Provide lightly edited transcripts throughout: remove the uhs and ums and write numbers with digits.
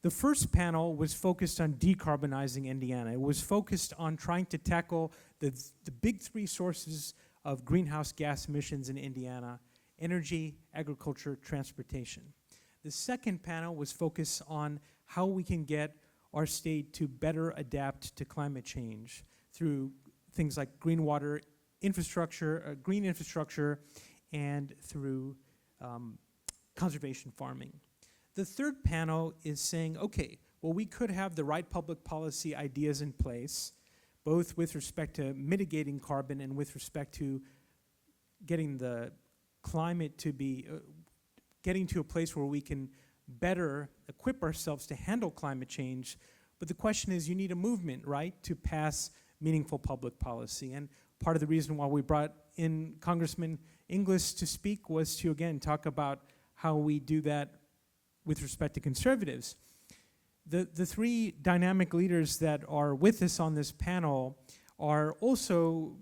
The first panel was focused on decarbonizing Indiana. It was focused on trying to tackle the big three sources of greenhouse gas emissions in Indiana: energy, agriculture, transportation. The second panel was focused on how we can get our state to better adapt to climate change through things like green infrastructure, and through conservation farming. The third panel is saying, okay, well, we could have the right public policy ideas in place, both with respect to mitigating carbon and with respect to getting the climate to be, getting to a place where we can better equip ourselves to handle climate change. But the question is, you need a movement, right, to pass meaningful public policy. And part of the reason why we brought in Congressman Inglis to speak was to, again, talk about how we do that with respect to conservatives. The three dynamic leaders that are with us on this panel are also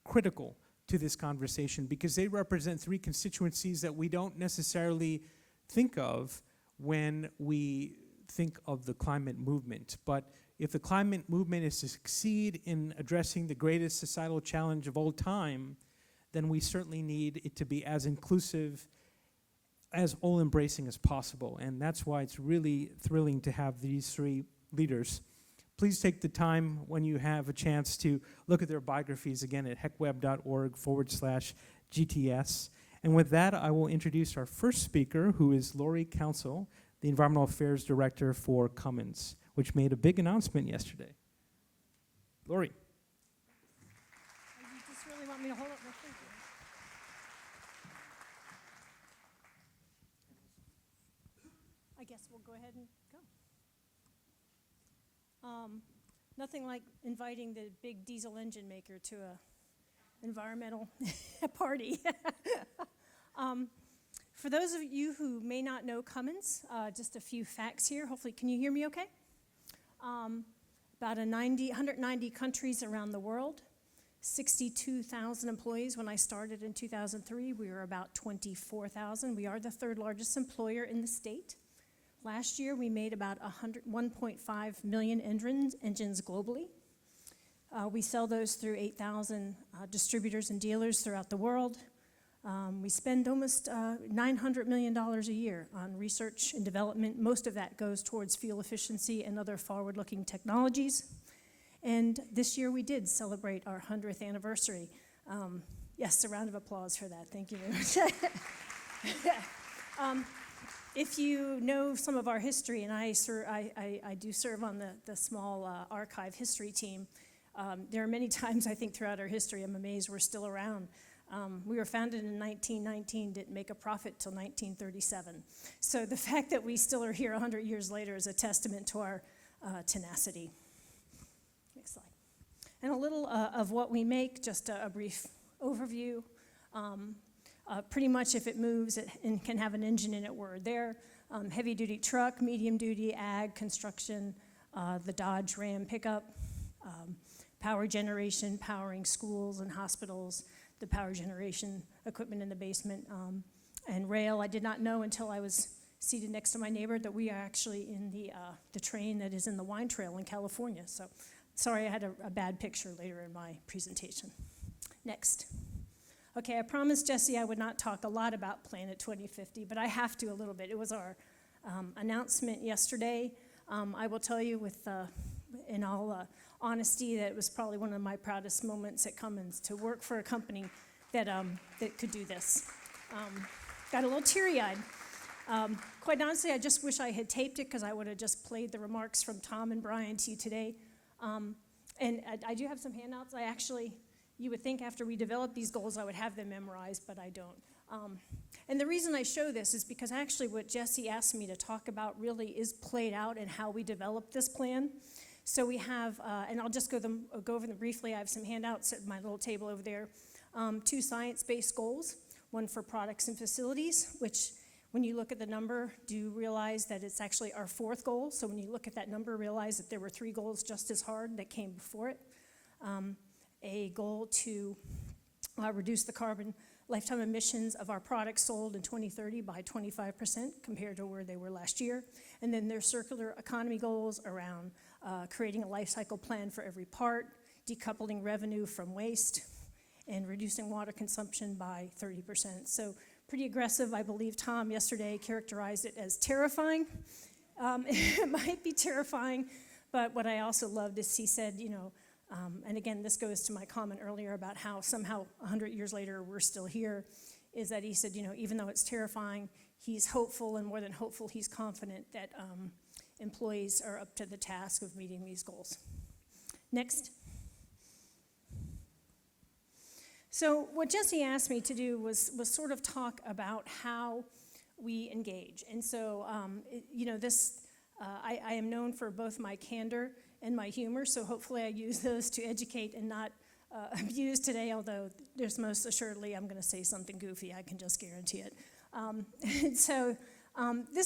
critical to this conversation because they represent three constituencies that we don't necessarily think of when we think of the climate movement. But if the climate movement is to succeed in addressing the greatest societal challenge of all time, then we certainly need it to be as inclusive, as all-embracing as possible. And that's why it's really thrilling to have these three leaders. Please take the time when you have a chance to look at their biographies again at hecweb.org/GTS. And with that, I will introduce our first speaker, who is Lori Council, the Environmental Affairs Director for Cummins, which made a big announcement yesterday. Lori. You just really want me to hold up my finger? I guess we'll go ahead and go. Nothing like inviting the big diesel engine maker to a environmental party. For those of you who may not know Cummins, just a few facts here. Hopefully, can you hear me okay? About 190 countries around the world, 62,000 employees. When I started in 2003, we were about 24,000. We are the third largest employer in the state. Last year, we made about 1.5 million engines globally. We sell those through 8,000 distributors and dealers throughout the world. We spend almost $900 million a year on research and development. Most of that goes towards fuel efficiency and other forward-looking technologies. And this year we did celebrate our 100th anniversary. Yes, a round of applause for that. Thank you very much. If you know some of our history, and I do serve on the small archive history team, there are many times I think throughout our history I'm amazed we're still around. We were founded in 1919, didn't make a profit till 1937. So the fact that we still are here 100 years later is a testament to our tenacity. Next slide. And a little of what we make, just a brief overview. Pretty much if it moves, it can have an engine in it, we're there. Heavy-duty truck, medium-duty ag, construction, the Dodge Ram pickup, power generation, powering schools and hospitals, the power generation equipment in the basement, and rail. I did not know until I was seated next to my neighbor that we are actually in the train that is in the wine trail in California. So sorry I had a bad picture later in my presentation. Next. Okay, I promised Jesse I would not talk a lot about Planet 2050, but I have to a little bit. It was our announcement yesterday. I will tell you in all honesty that it was probably one of my proudest moments at Cummins to work for a company that could do this. Got a little teary-eyed. Quite honestly, I just wish I had taped it because I would have just played the remarks from Tom and Brian to you today. And I do have some handouts. You would think after we develop these goals I would have them memorized, but I don't. And the reason I show this is because actually what Jesse asked me to talk about really is played out in how we developed this plan. So we have, and I'll just go over them briefly. I have some handouts at my little table over there. 2 science-based goals, one for products and facilities, which when you look at the number, do realize that it's actually our 4th goal. So when you look at that number, realize that there were 3 goals just as hard that came before it. A goal to reduce the carbon lifetime emissions of our products sold in 2030 by 25% compared to where they were last year. And then their circular economy goals around creating a life cycle plan for every part, decoupling revenue from waste, and reducing water consumption by 30%. So pretty aggressive. I believe Tom yesterday characterized it as terrifying. It might be terrifying, but what I also loved is he said, and again, this goes to my comment earlier about how somehow 100 years later we're still here, is that he said, even though it's terrifying, he's hopeful, and more than hopeful, he's confident that employees are up to the task of meeting these goals. Next. So what Jesse asked me to do was sort of talk about how we engage. And so, I am known for both my candor and my humor, so hopefully I use those to educate and not abuse today, although there's most assuredly I'm going to say something goofy, I can just guarantee it. This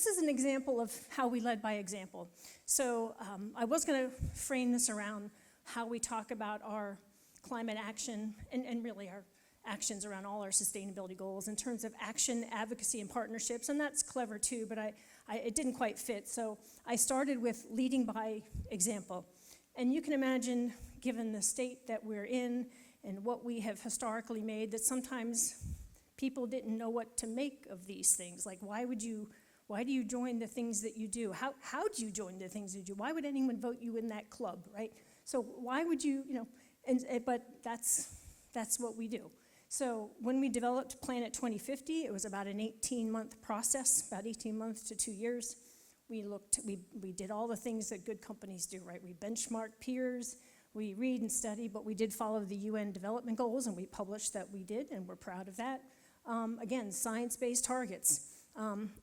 is an example of how we led by example. So I was going to frame this around how we talk about our climate action and really our actions around all our sustainability goals in terms of action, advocacy, and partnerships, and that's clever too, but it didn't quite fit. So I started with leading by example. And you can imagine, given the state that we're in and what we have historically made, that sometimes people didn't know what to make of these things. Like, why do you join the things that you do? How do you join the things you do? Why would anyone vote you in that club, right? So why would you, but that's what we do. So when we developed Planet 2050, it was about an 18-month process, about 18 months to 2 years. We did all the things that good companies do, right? We benchmarked peers, we read and study, but we did follow the UN development goals, and we published that we did, and we're proud of that. Again, science-based targets.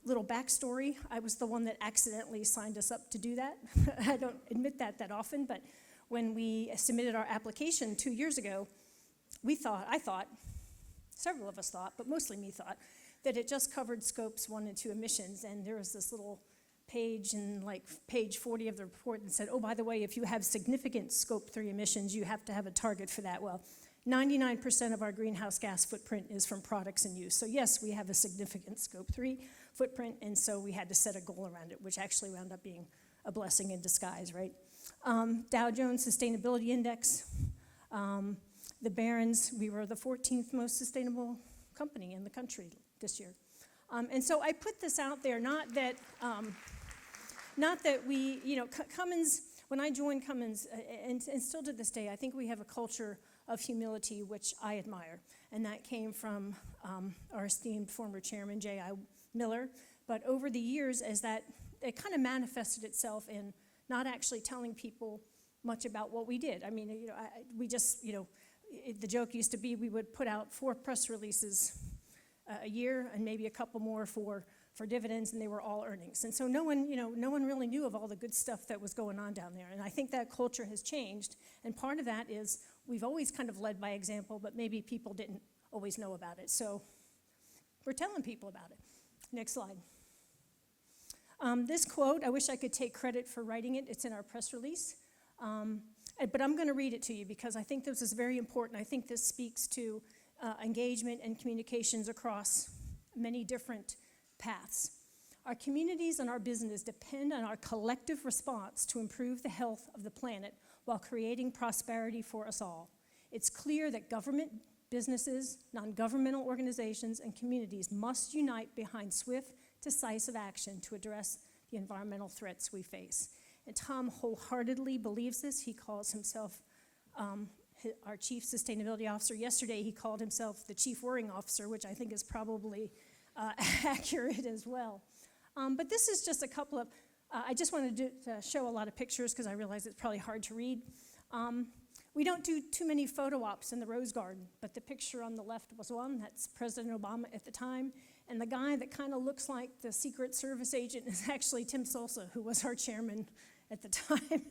Little backstory, I was the one that accidentally signed us up to do that. I don't admit that often, but when we submitted our application 2 years ago, I thought, several of us thought, but mostly me thought, that it just covered scopes 1 and 2 emissions, and there was this little page in page 40 of the report that said, oh, by the way, if you have significant scope 3 emissions, you have to have a target for that. Well, 99% of our greenhouse gas footprint is from products in use. So yes, we have a significant scope 3 footprint, and so we had to set a goal around it, which actually wound up being a blessing in disguise, right? Dow Jones Sustainability Index, the Barron's, we were the 14th most sustainable company in the country this year. And so I put this out there, not that we, Cummins, when I joined Cummins, and still to this day, I think we have a culture of humility, which I admire. And that came from our esteemed former chairman, J.I. Miller. But over the years, it kind of manifested itself in not actually telling people much about what we did. I mean, the joke used to be we would put out 4 press releases a year and maybe a couple more for dividends, and they were all earnings. And so no one really knew of all the good stuff that was going on down there. And I think that culture has changed. And part of that is we've always kind of led by example, but maybe people didn't always know about it. So we're telling people about it. Next slide. This quote, I wish I could take credit for writing it. It's in our press release. But I'm going to read it to you because I think this is very important. I think this speaks to engagement and communications across many different paths. Our communities and our business depend on our collective response to improve the health of the planet while creating prosperity for us all. It's clear that government, businesses, non-governmental organizations, and communities must unite behind swift, decisive action to address the environmental threats we face. And Tom wholeheartedly believes this. He calls himself our Chief Sustainability Officer. Yesterday, he called himself the Chief Worrying Officer, which I think is probably accurate as well. But this is just a couple of, I just wanted to show a lot of pictures because I realize it's probably hard to read. We don't do too many photo ops in the Rose Garden, but the picture on the left was one. That's President Obama at the time. And the guy that kind of looks like the Secret Service agent is actually Tim Solsa, who was our chairman at the time.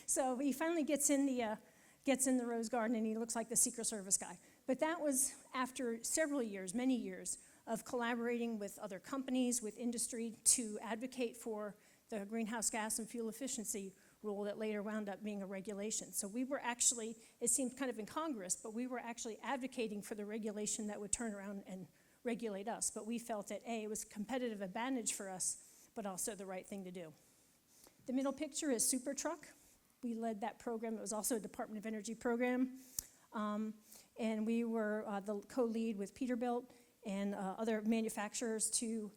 So he finally gets in the Rose Garden, and he looks like the Secret Service guy. But that was after several years, many years, of collaborating with other companies, with industry, to advocate for the greenhouse gas and fuel efficiency rule that later wound up being a regulation. So we were actually, it seemed kind of incongruous, but we were actually advocating for the regulation that would turn around and regulate us. But we felt that A, it was a competitive advantage for us, but also the right thing to do. The middle picture is Super Truck. We led that program. It was also a Department of Energy program. And we were the co-lead with Peterbilt and other manufacturers to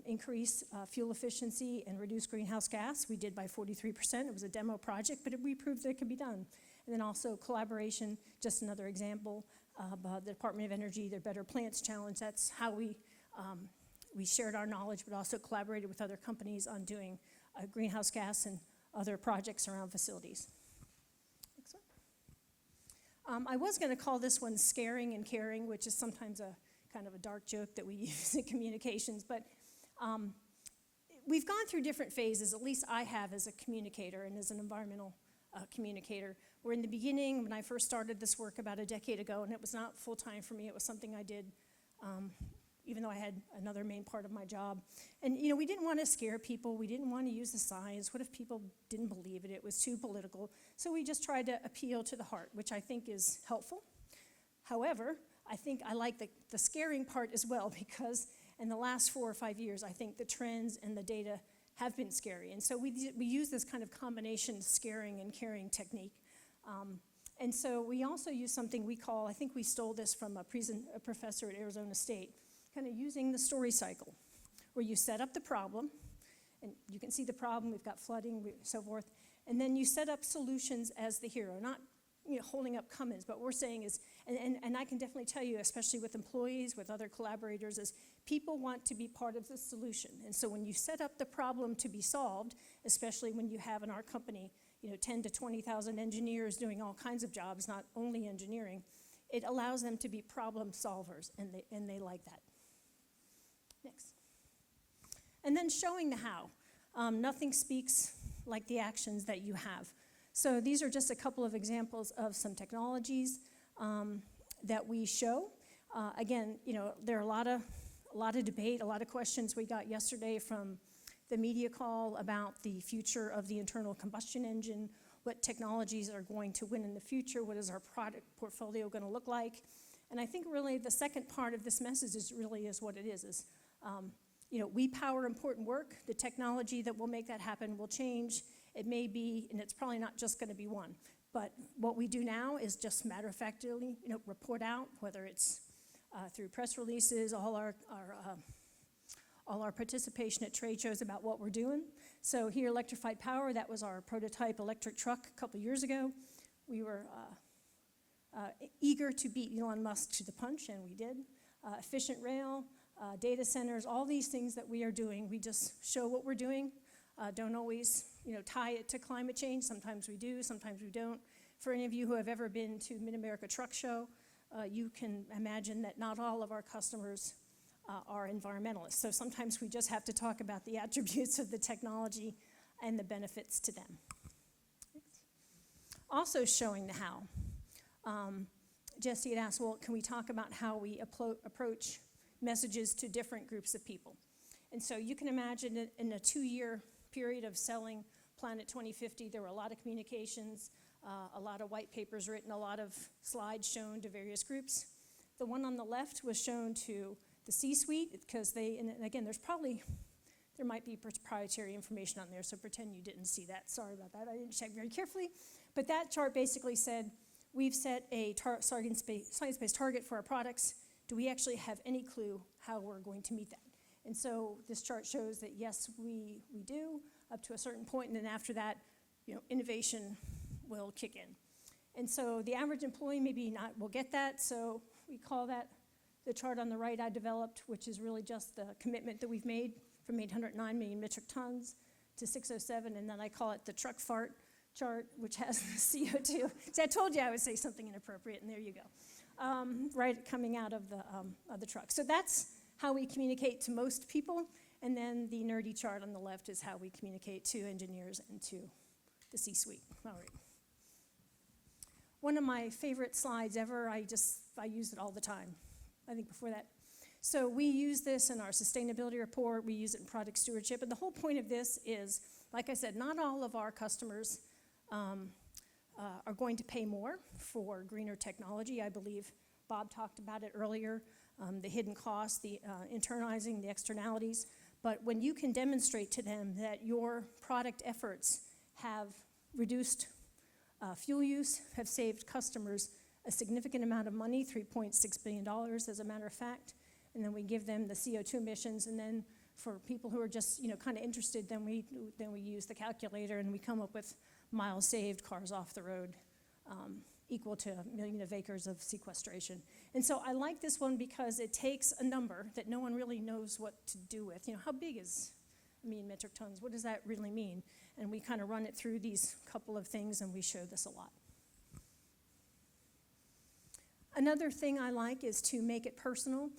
increase fuel efficiency and reduce greenhouse gas. We did by 43%. It was a demo project, but we proved that it could be done. And then also collaboration, just another example of the Department of Energy, their Better Plants Challenge. That's how we shared our knowledge, but also collaborated with other companies on doing greenhouse gas and other projects around facilities. Next one. I was going to call this one Scaring and Caring, which is sometimes a kind of a dark joke that we use in communications, but we've gone through different phases, at least I have as a communicator and as an environmental communicator. Where in the beginning, when I first started this work about a decade ago, and it was not full-time for me, it was something I did even though I had another main part of my job. And we didn't want to scare people. We didn't want to use the science. What if people didn't believe it? It was too political. So we just tried to appeal to the heart, which I think is helpful. However, I think I like the scaring part as well, because in the last 4 or 5 years, I think the trends and the data have been scary. And so we use this kind of combination scaring and caring technique. And so we also use something we call, I think we stole this from a professor at Arizona State, kind of using the story cycle, where you set up the problem, and you can see the problem, we've got flooding, so forth, and then you set up solutions as the hero, not holding up Cummins, but what we're saying is, and I can definitely tell you, especially with employees, with other collaborators, is people want to be part of the solution. And so when you set up the problem to be solved, especially when you have in our company, 10 to 20,000 engineers doing all kinds of jobs, not only engineering, it allows them to be problem solvers, and they like that. Next. And then showing the how. Nothing speaks like the actions that you have. So these are just a couple of examples of some technologies that we show. Again, there are a lot of debate, a lot of questions we got yesterday from the media call about the future of the internal combustion engine, what technologies are going to win in the future, what is our product portfolio going to look like. And I think really the second part of this message is what it is we power important work. The technology that will make that happen will change. It may be, and it's probably not just going to be one, but what we do now is just matter-of-factly, report out, whether it's through press releases, all our participation at trade shows about what we're doing. So here, Electrified Power, that was our prototype electric truck a couple years ago. We were eager to beat Elon Musk to the punch, and we did. Efficient rail, data centers, all these things that we are doing, we just show what we're doing. Don't always, tie it to climate change. Sometimes we do, sometimes we don't. For any of you who have ever been to Mid-America Truck Show, you can imagine that not all of our customers are environmentalists. So sometimes we just have to talk about the attributes of the technology and the benefits to them. Also showing the how. Jesse had asked, well, can we talk about how we approach messages to different groups of people? And so you can imagine that in a 2-year period of selling Planet 2050, there were a lot of communications, a lot of white papers written, a lot of slides shown to various groups. The one on the left was shown to the C-suite, because and again, there might be proprietary information on there, so pretend you didn't see that. Sorry about that, I didn't check very carefully. But that chart basically said, we've set a science-based target for our products. Do we actually have any clue how we're going to meet that? And so this chart shows that yes, we do, up to a certain point, and then after that, innovation will kick in. And so the average employee maybe not will get that, so we call that the chart on the right I developed, which is really just the commitment that we've made from 809 million metric tons to 607, and then I call it the truck fart chart, which has the CO2. So I told you I would say something inappropriate, and there you go. Right coming out of the truck. So that's how we communicate to most people, and then the nerdy chart on the left is how we communicate to engineers and to the C-suite. All right. One of my favorite slides ever, I use it all the time. I think before that. So we use this in our sustainability report, we use it in product stewardship, and the whole point of this is like I said, not all of our customers are going to pay more for greener technology. I believe Bob talked about it earlier, the hidden costs, the internalizing, the externalities. But when you can demonstrate to them that your product efforts have reduced fuel use, have saved customers a significant amount of money, $3.6 billion as a matter of fact, and then we give them the CO2 emissions, and then for people who are just kind of interested, then we use the calculator and we come up with miles saved, cars off the road, equal to 1 million of acres of sequestration. And so I like this one because it takes a number that no one really knows what to do with. How big is 1 million metric tons? What does that really mean? And we kind of run it through these couple of things, and we show this a lot. Another thing I like is to make it personal.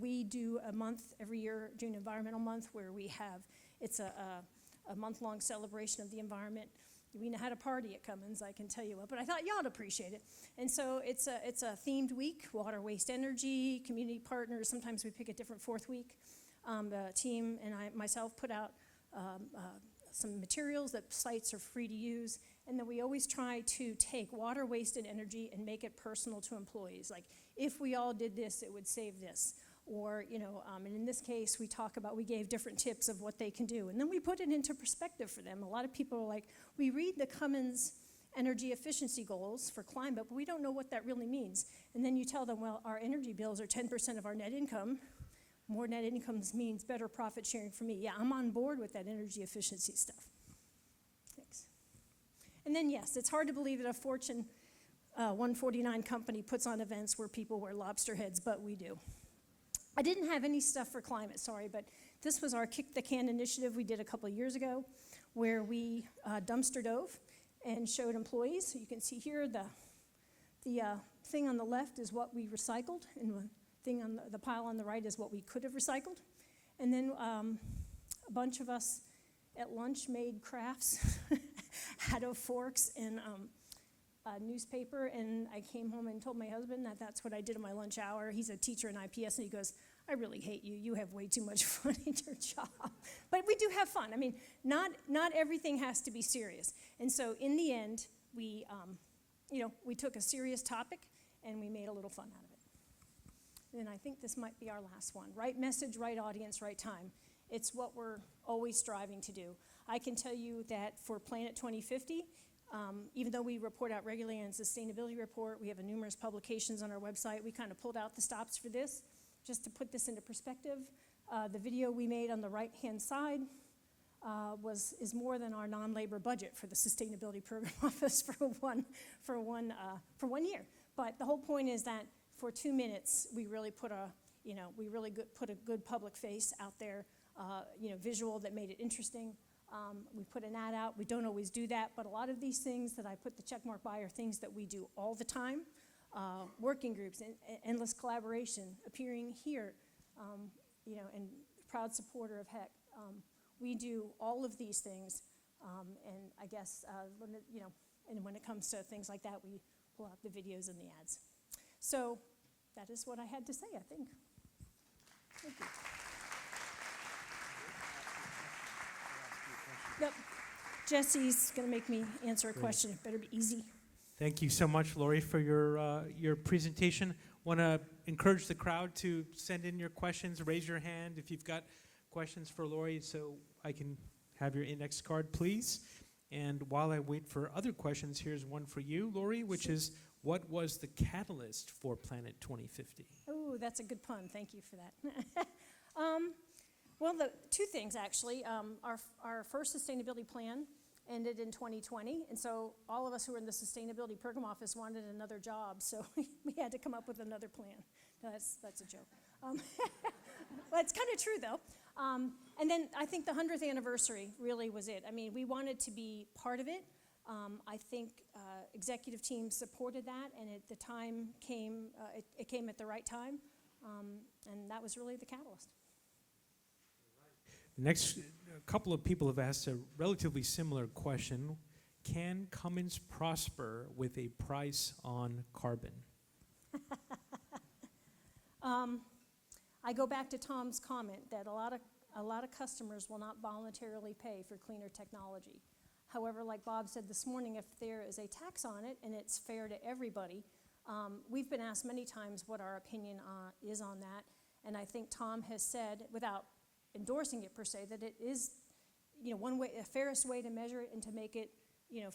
We do a month every year, June Environmental Month, where it's a month-long celebration of the environment. We know how to party at Cummins, I can tell you what, but I thought y'all would appreciate it. And so it's a themed week: water, waste, energy, community partners. Sometimes we pick a different fourth week. The team and I myself put out some materials that sites are free to use, and then we always try to take water, waste, and energy and make it personal to employees. Like, if we all did this, it would save this. Or, and in this case, we gave different tips of what they can do. And then we put it into perspective for them. A lot of people are like, we read the Cummins energy efficiency goals for climate, but we don't know what that really means. And then you tell them, well, our energy bills are 10% of our net income. More net income means better profit sharing for me. Yeah, I'm on board with that energy efficiency stuff. Thanks. And then, yes, it's hard to believe that a Fortune 149 company puts on events where people wear lobster heads, but we do. I didn't have any stuff for climate, sorry, but this was our Kick the Can initiative we did a couple of years ago, where we dumpster dove and showed employees. So you can see here the thing on the left is what we recycled, and the thing on the pile on the right is what we could have recycled. And then a bunch of us at lunch made crafts out of forks and newspaper, and I came home and told my husband that that's what I did in my lunch hour. He's a teacher in IPS, and he goes, I really hate you. You have way too much fun in your job. But we do have fun. I mean, not everything has to be serious. And so in the end, we took a serious topic, and we made a little fun out of it. And I think this might be our last one. Right message, right audience, right time. It's what we're always striving to do. I can tell you that for Planet 2050, even though we report out regularly in sustainability report, we have numerous publications on our website. We kind of pulled out the stops for this, just to put this into perspective. The video we made on the right-hand side is more than our non-labor budget for the Sustainability Program Office for one year. But the whole point is that for 2 minutes, we really put a good public face out there, visual that made it interesting. We put an ad out. We don't always do that, but a lot of these things that I put the check mark by are things that we do all the time. Working groups, endless collaboration, appearing here, and proud supporter of HEC. We do all of these things, and I guess when it comes to things like that, we pull out the videos and the ads. So that is what I had to say, I think. Thank you. Yep. Jesse's going to make me answer a question. It better be easy. Thank you so much, Lori, for your presentation. Want to encourage the crowd to send in your questions. Raise your hand if you've got questions for Lori, so I can have your index card, please. And while I wait for other questions, here's one for you, Lori, which is, what was the catalyst for Planet 2050? Oh, that's a good pun. Thank you for that. Well, the two things, actually. Our first sustainability plan ended in 2020, and so all of us who were in the Sustainability Program Office wanted another job, so we had to come up with another plan. No, that's a joke. Well, it's kind of true, though. And then I think the 100th anniversary really was it. I mean, we wanted to be part of it. I think executive team supported that, and the time came. It came at the right time, and that was really the catalyst. Next, a couple of people have asked a relatively similar question. Can Cummins prosper with a price on carbon? I go back to Tom's comment that a lot of a lot of customers will not voluntarily pay for cleaner technology. However, like Bob said this morning, if there is a tax on it and it's fair to everybody, we've been asked many times what our opinion is on that, and I think Tom has said, without endorsing it per se, that it is, one way, a fairest way to measure it and to make it,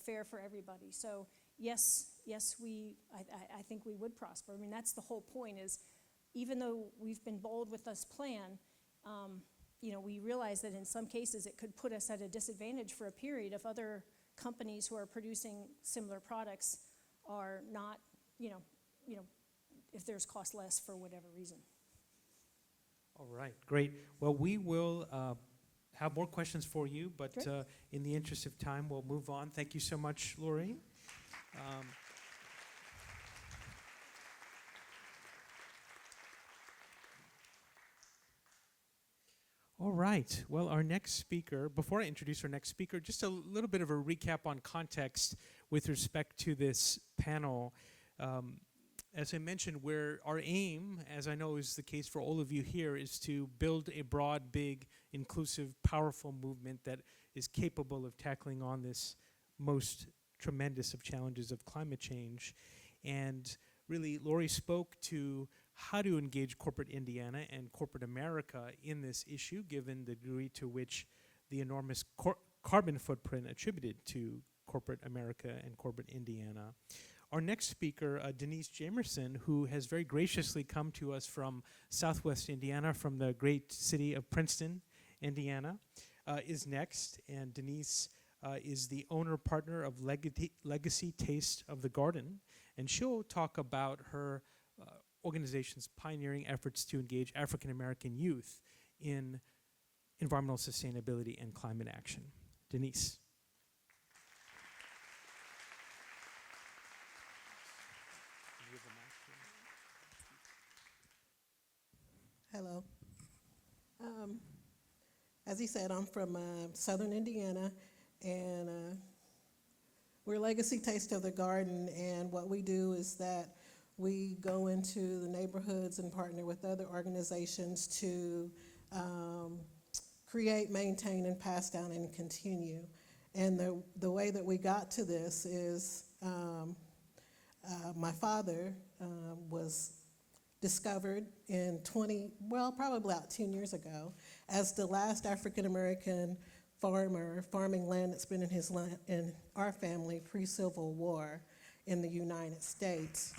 fair for everybody. So yes, I think we would prosper. I mean, that's the whole point is, even though we've been bold with this plan, we realize that in some cases it could put us at a disadvantage for a period if other companies who are producing similar products are not, if there's cost less for whatever reason. All right, great. Well, we will have more questions for you, but in the interest of time, we'll move on. Thank you so much, Lorraine. All right. Well, our next speaker, before I introduce our next speaker, just a little bit of a recap on context with respect to this panel. As I mentioned, our aim, as I know is the case for all of you here, is to build a broad, big, inclusive, powerful movement that is capable of tackling on this most tremendous of challenges of climate change. And really, Lori spoke to how to engage corporate Indiana and corporate America in this issue, given the degree to which the enormous carbon footprint attributed to corporate America and corporate Indiana. Our next speaker, Denise Jamerson, who has very graciously come to us from Southwest Indiana, from the great city of Princeton, Indiana, is next. And Denise is the owner-partner of Legacy Taste of the Garden, and she'll talk about her organization's pioneering efforts to engage African American youth in environmental sustainability and climate action. Denise. Hello. As he said, I'm from Southern Indiana, and we're Legacy Taste of the Garden, and what we do is that we go into the neighborhoods and partner with other organizations to create, maintain, and pass down and continue. And the way that we got to this is my father was discovered in probably about 10 years ago, as the last African-American farmer farming land that's been in our family pre-Civil War in the United States.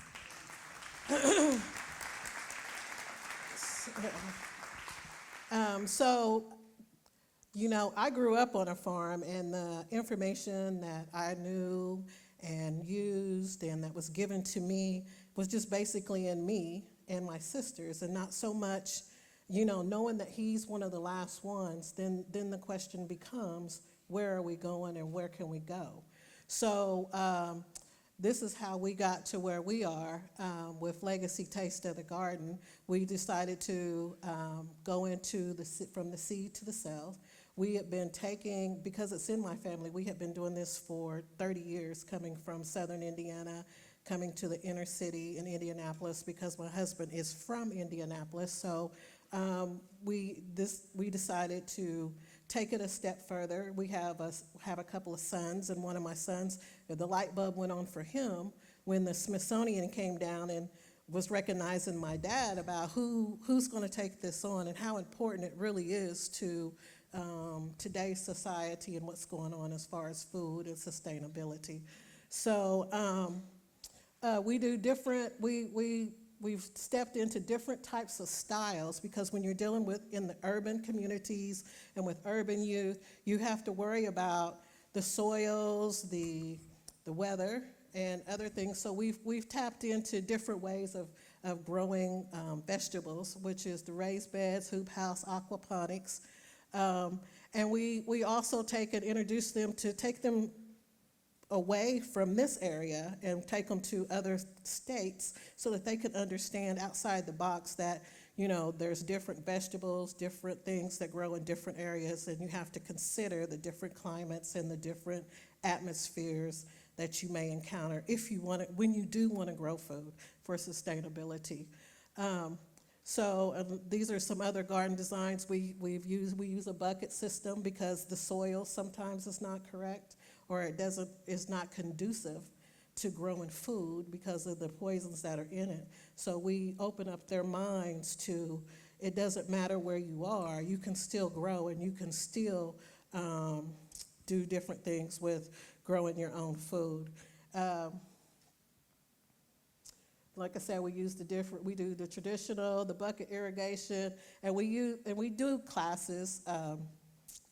I grew up on a farm, and the information that I knew and used and that was given to me was just basically in me and my sisters, and not so much, knowing that he's one of the last ones, then the question becomes, where are we going and where can we go? So this is how we got to where we are with Legacy Taste of the Garden. We decided to go from the seed to the sales. We had been taking, because it's in my family, we had been doing this for 30 years, coming from Southern Indiana, coming to the inner city in Indianapolis, because my husband is from Indianapolis. So we decided to take it a step further. We have a couple of sons, and one of my sons, the light bulb went on for him when the Smithsonian came down and was recognizing my dad about who's going to take this on and how important it really is to today's society and what's going on as far as food and sustainability. So we do different, we've stepped into different types of styles, because when you're dealing with in the urban communities and with urban youth, you have to worry about the soils, the weather, and other things. So we've tapped into different ways of growing vegetables, which is the raised beds, hoop house, aquaponics. And we also introduce them to take them away from this area and take them to other states so that they can understand outside the box that, there's different vegetables, different things that grow in different areas, and you have to consider the different climates and the different atmospheres that you may encounter when you do want to grow food for sustainability. So these are some other garden designs we use a bucket system because the soil sometimes is not correct or is not conducive to growing food because of the poisons that are in it. So we open up their minds to, it doesn't matter where you are, you can still grow and you can still do different things with growing your own food. Like I said, we do the traditional, the bucket irrigation, and we do classes,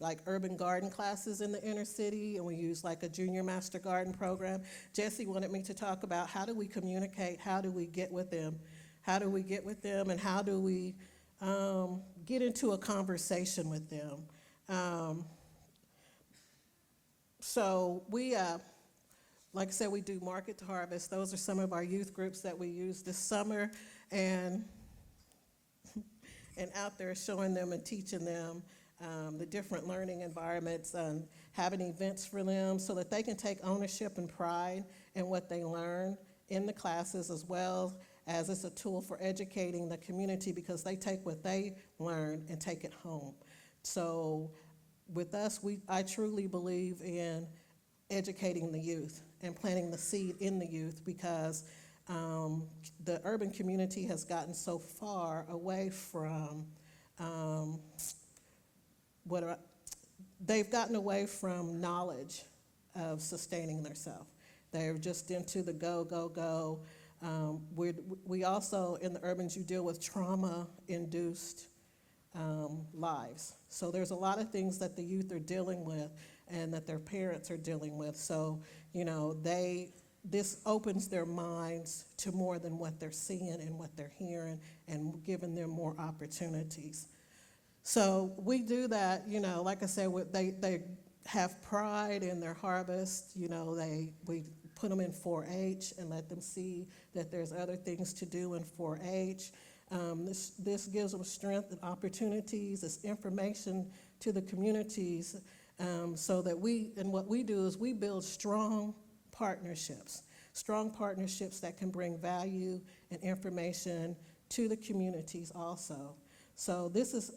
like urban garden classes in the inner city, and we use like a junior master garden program. Jesse wanted me to talk about how do we communicate, how do we get with them, and how do we get into a conversation with them. So we, like I said, we do Market to Harvest. Those are some of our youth groups that we use this summer, and out there showing them and teaching them the different learning environments and having events for them so that they can take ownership and pride in what they learn in the classes, as well as it's a tool for educating the community because they take what they learn and take it home. So with us, I truly believe in educating the youth and planting the seed in the youth because the urban community has gotten so far away from they've gotten away from knowledge of sustaining themselves. They're just into the go, go, go. We also, in the urbans, you deal with trauma-induced lives. So there's a lot of things that the youth are dealing with and that their parents are dealing with. So, this opens their minds to more than what they're seeing and what they're hearing and giving them more opportunities. So we do that, like I said, they have pride in their harvest. We put them in 4-H and let them see that there's other things to do in 4-H. This gives them strength and opportunities. It's information to the communities so that what we do is we build strong partnerships that can bring value and information to the communities also. So this is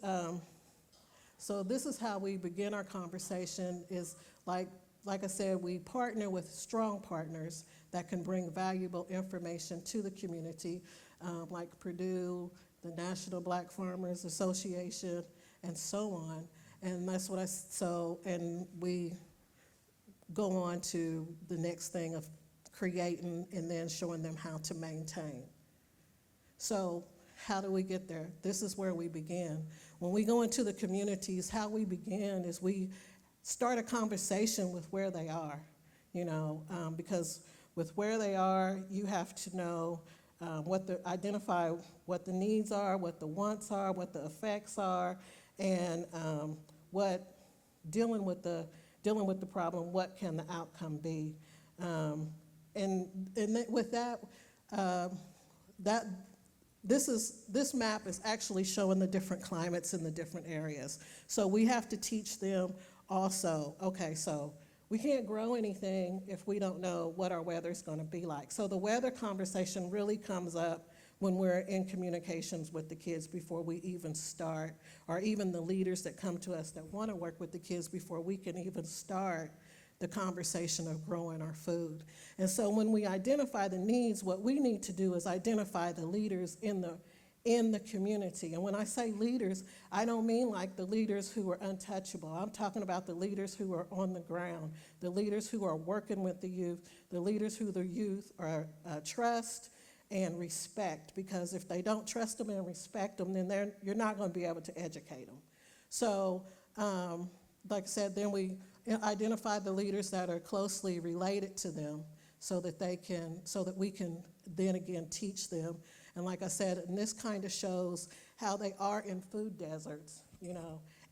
how we begin our conversation. Is like I said, we partner with strong partners that can bring valuable information to the community, like Purdue, the National Black Farmers Association, and so on. And that's what and we go on to the next thing of creating and then showing them how to maintain. So how do we get there? This is where we begin. When we go into the communities, how we begin is we start a conversation with where they are, because with where they are, you have to know identify what the needs are, what the wants are, what the effects are, and dealing with the problem, what can the outcome be? With that, this map is actually showing the different climates in the different areas. So we have to teach them also, okay, so we can't grow anything if we don't know what our weather's going to be like. So the weather conversation really comes up when we're in communications with the kids before we even start, or even the leaders that come to us that want to work with the kids before we can even start the conversation of growing our food. And so when we identify the needs, what we need to do is identify the leaders in the community. And when I say leaders, I don't mean like the leaders who are untouchable. I'm talking about the leaders who are on the ground, the leaders who are working with the youth, the leaders who the youth are trust and respect, because if they don't trust them and respect them, then you're not going to be able to educate them. So, like I said, then we identify the leaders that are closely related to them so that we can then again teach them. And like I said, and this kind of shows how they are in food deserts,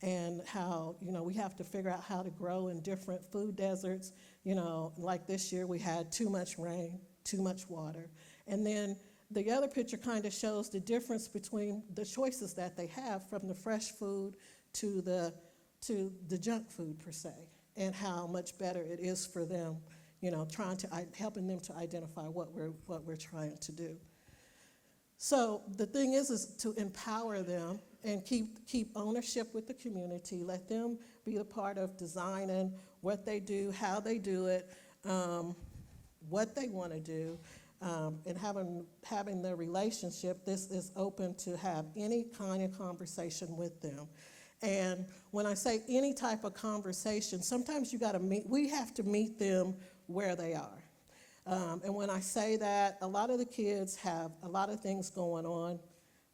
and how, we have to figure out how to grow in different food deserts. Like this year we had too much rain, too much water. And then the other picture kind of shows the difference between the choices that they have from the fresh food to the junk food per se, and how much better it is for them, helping them to identify what we're trying to do. So the thing is to empower them and keep ownership with the community. Let them be a part of designing what they do, how they do it, what they want to do, and having their relationship. This is open to have any kind of conversation with them. And when I say any type of conversation, sometimes we have to meet them where they are. And when I say that, a lot of the kids have a lot of things going on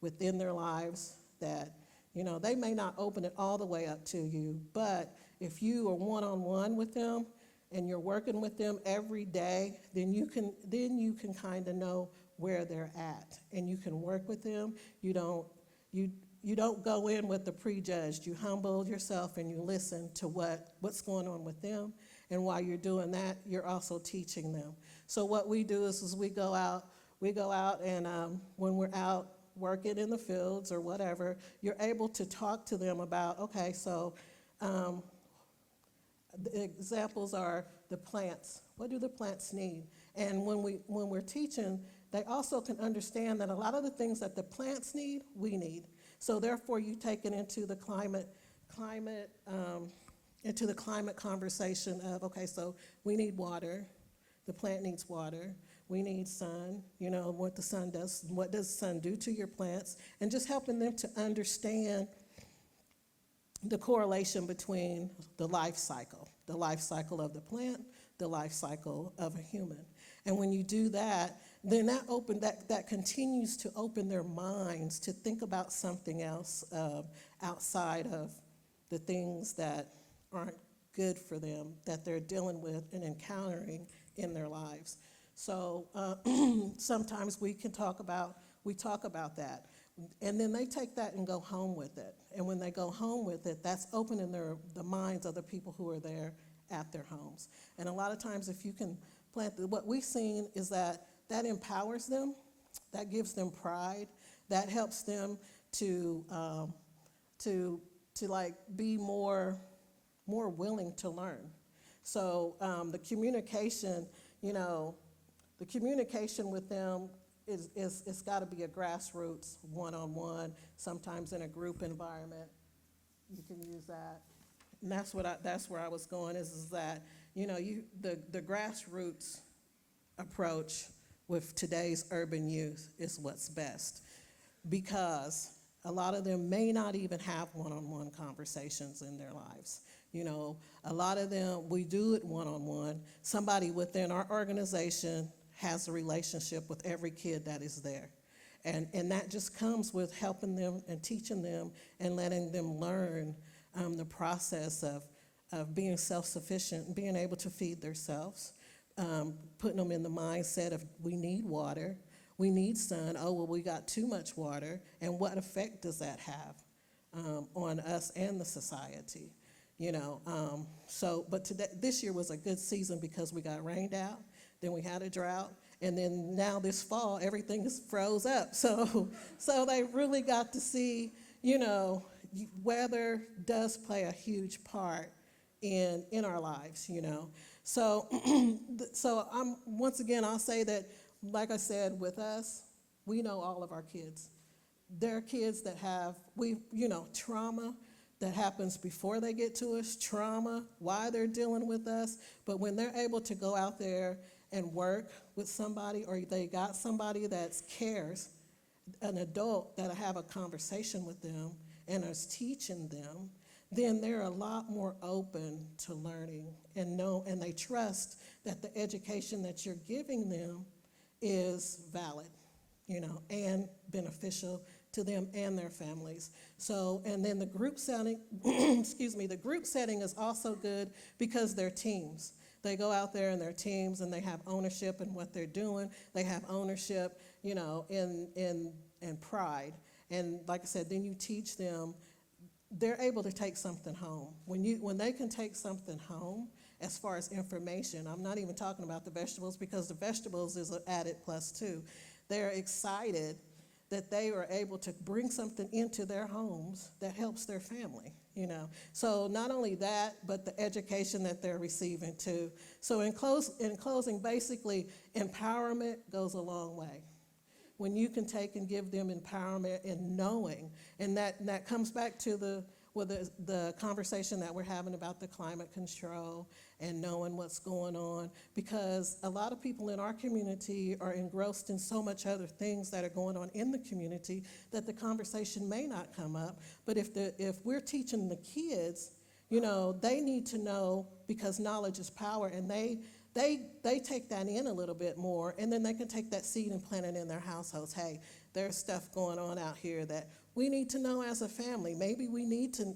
within their lives that, they may not open it all the way up to you, but if you are one-on-one with them and you're working with them every day, then you can kind of know where they're at, and you can work with them. You don't go in with the prejudged. You humble yourself and you listen to what's going on with them. And while you're doing that, you're also teaching them. So what we do is we go out and when we're out working in the fields or whatever, you're able to talk to them about, okay, so the examples are the plants. What do the plants need? And when we're teaching, they also can understand that a lot of the things that the plants need, we need. So therefore, you take it into the climate conversation of, okay, so we need water. The plant needs water. We need sun, what the sun does. What does the sun do to your plants? And just helping them to understand the correlation between the life cycle of the plant, the life cycle of a human. And when you do that, then that continues to open their minds to think about something else outside of the things that aren't good for them, that they're dealing with and encountering in their lives. So sometimes we talk about that. And then they take that and go home with it. And when they go home with it, that's opening the minds of the people who are there at their homes. And a lot of times if you can what we've seen is that empowers them, that gives them pride, that helps them to like be more willing to learn. So the communication with them it's got to be a grassroots, one-on-one, sometimes in a group environment. You can use that. And that's where I was going is that, the grassroots approach with today's urban youth is what's best, because a lot of them may not even have one-on-one conversations in their lives. A lot of them, we do it one-on-one. Somebody within our organization has a relationship with every kid that is there. And that just comes with helping them and teaching them and letting them learn the process of being self-sufficient and being able to feed themselves, putting them in the mindset of we need water, we need sun, oh, well, we got too much water, and what effect does that have on us and the society? But this year was a good season because we got rained out, then we had a drought, and then now this fall, everything is froze up. So they really got to see, weather does play a huge part in our lives, So once again, I'll say that, like I said, with us, we know all of our kids. There are kids that have, trauma that happens before they get to us, trauma, why they're dealing with us. But when they're able to go out there and work with somebody, or they got somebody that cares, an adult that'll have a conversation with them and is teaching them, then they're a lot more open to learning and they trust that the education that you're giving them is valid, and beneficial to them and their families. So, and then the group setting, the group setting is also good because they're teams. They go out there in their teams and they have ownership in what they're doing. They have ownership, in pride. And like I said, then you teach them, they're able to take something home. When they can take something home, as far as information, I'm not even talking about the vegetables because the vegetables is an added plus too. They're excited that they are able to bring something into their homes that helps their family, So not only that, but the education that they're receiving too. So in closing, basically, empowerment goes a long way. when you can take and give them empowerment and knowing, and that comes back to the conversation that we're having about the climate control and knowing what's going on, because a lot of people in our community are engrossed in so much other things that are going on in the community that the conversation may not come up. But if we're teaching the kids, they need to know, because knowledge is power, and they take that in a little bit more, and then they can take that seed and plant it in their households. Hey, there's stuff going on out here that we need to know as a family. Maybe we need to,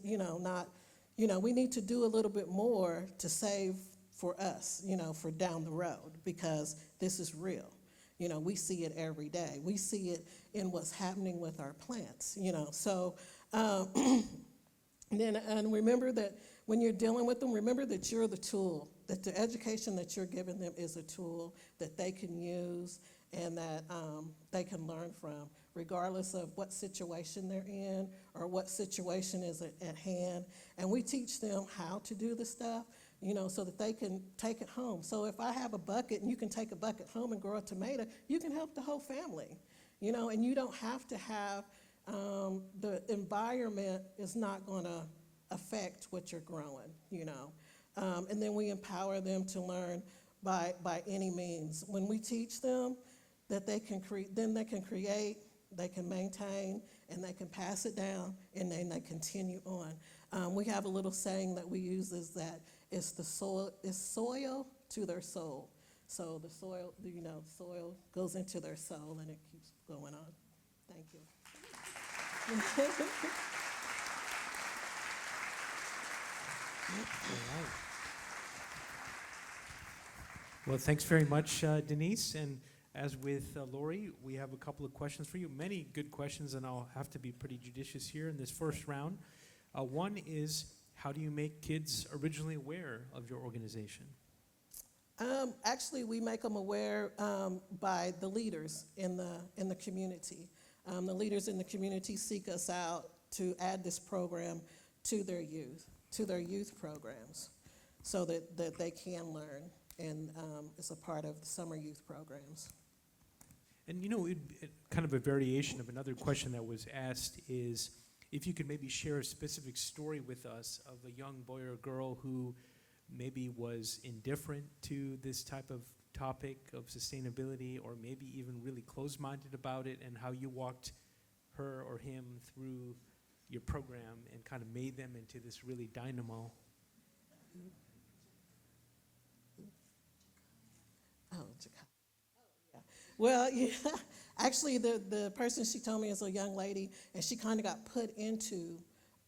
we need to do a little bit more to save for us, for down the road, because this is real. We see it every day. We see it in what's happening with our plants, So, and remember that when you're dealing with them, remember that you're the tool, that the education that you're giving them is a tool that they can use and that they can learn from, regardless of what situation they're in or what situation is at hand. And we teach them how to do the stuff, so that they can take it home. So if I have a bucket and you can take a bucket home and grow a tomato, you can help the whole family, and you don't have to have, the environment is not going to affect what you're growing, and then we empower them to learn by any means. When we teach them that they can then they can create, they can maintain, and they can pass it down, and then they continue on. We have a little saying that we use, is that it's soil to their soul. So the soil, soil goes into their soul, and it keeps going on. Thank you. All right. Well, thanks very much, Denise. And as with Lori, we have a couple of questions for you. Many good questions, and I'll have to be pretty judicious here in this first round. One is, how do you make kids originally aware of your organization? Actually, we make them aware by the leaders in the community. The leaders in the community seek us out to add this program to their youth programs, so that they can learn, and it's a part of the summer youth programs. And kind of a variation of another question that was asked is, if you could maybe share a specific story with us of a young boy or girl who maybe was indifferent to this type of topic of sustainability, or maybe even really closed-minded about it, and how you walked her or him through your program and kind of made them into this really dynamo. Well, yeah, actually, the person she told me is a young lady, and she kind of got put into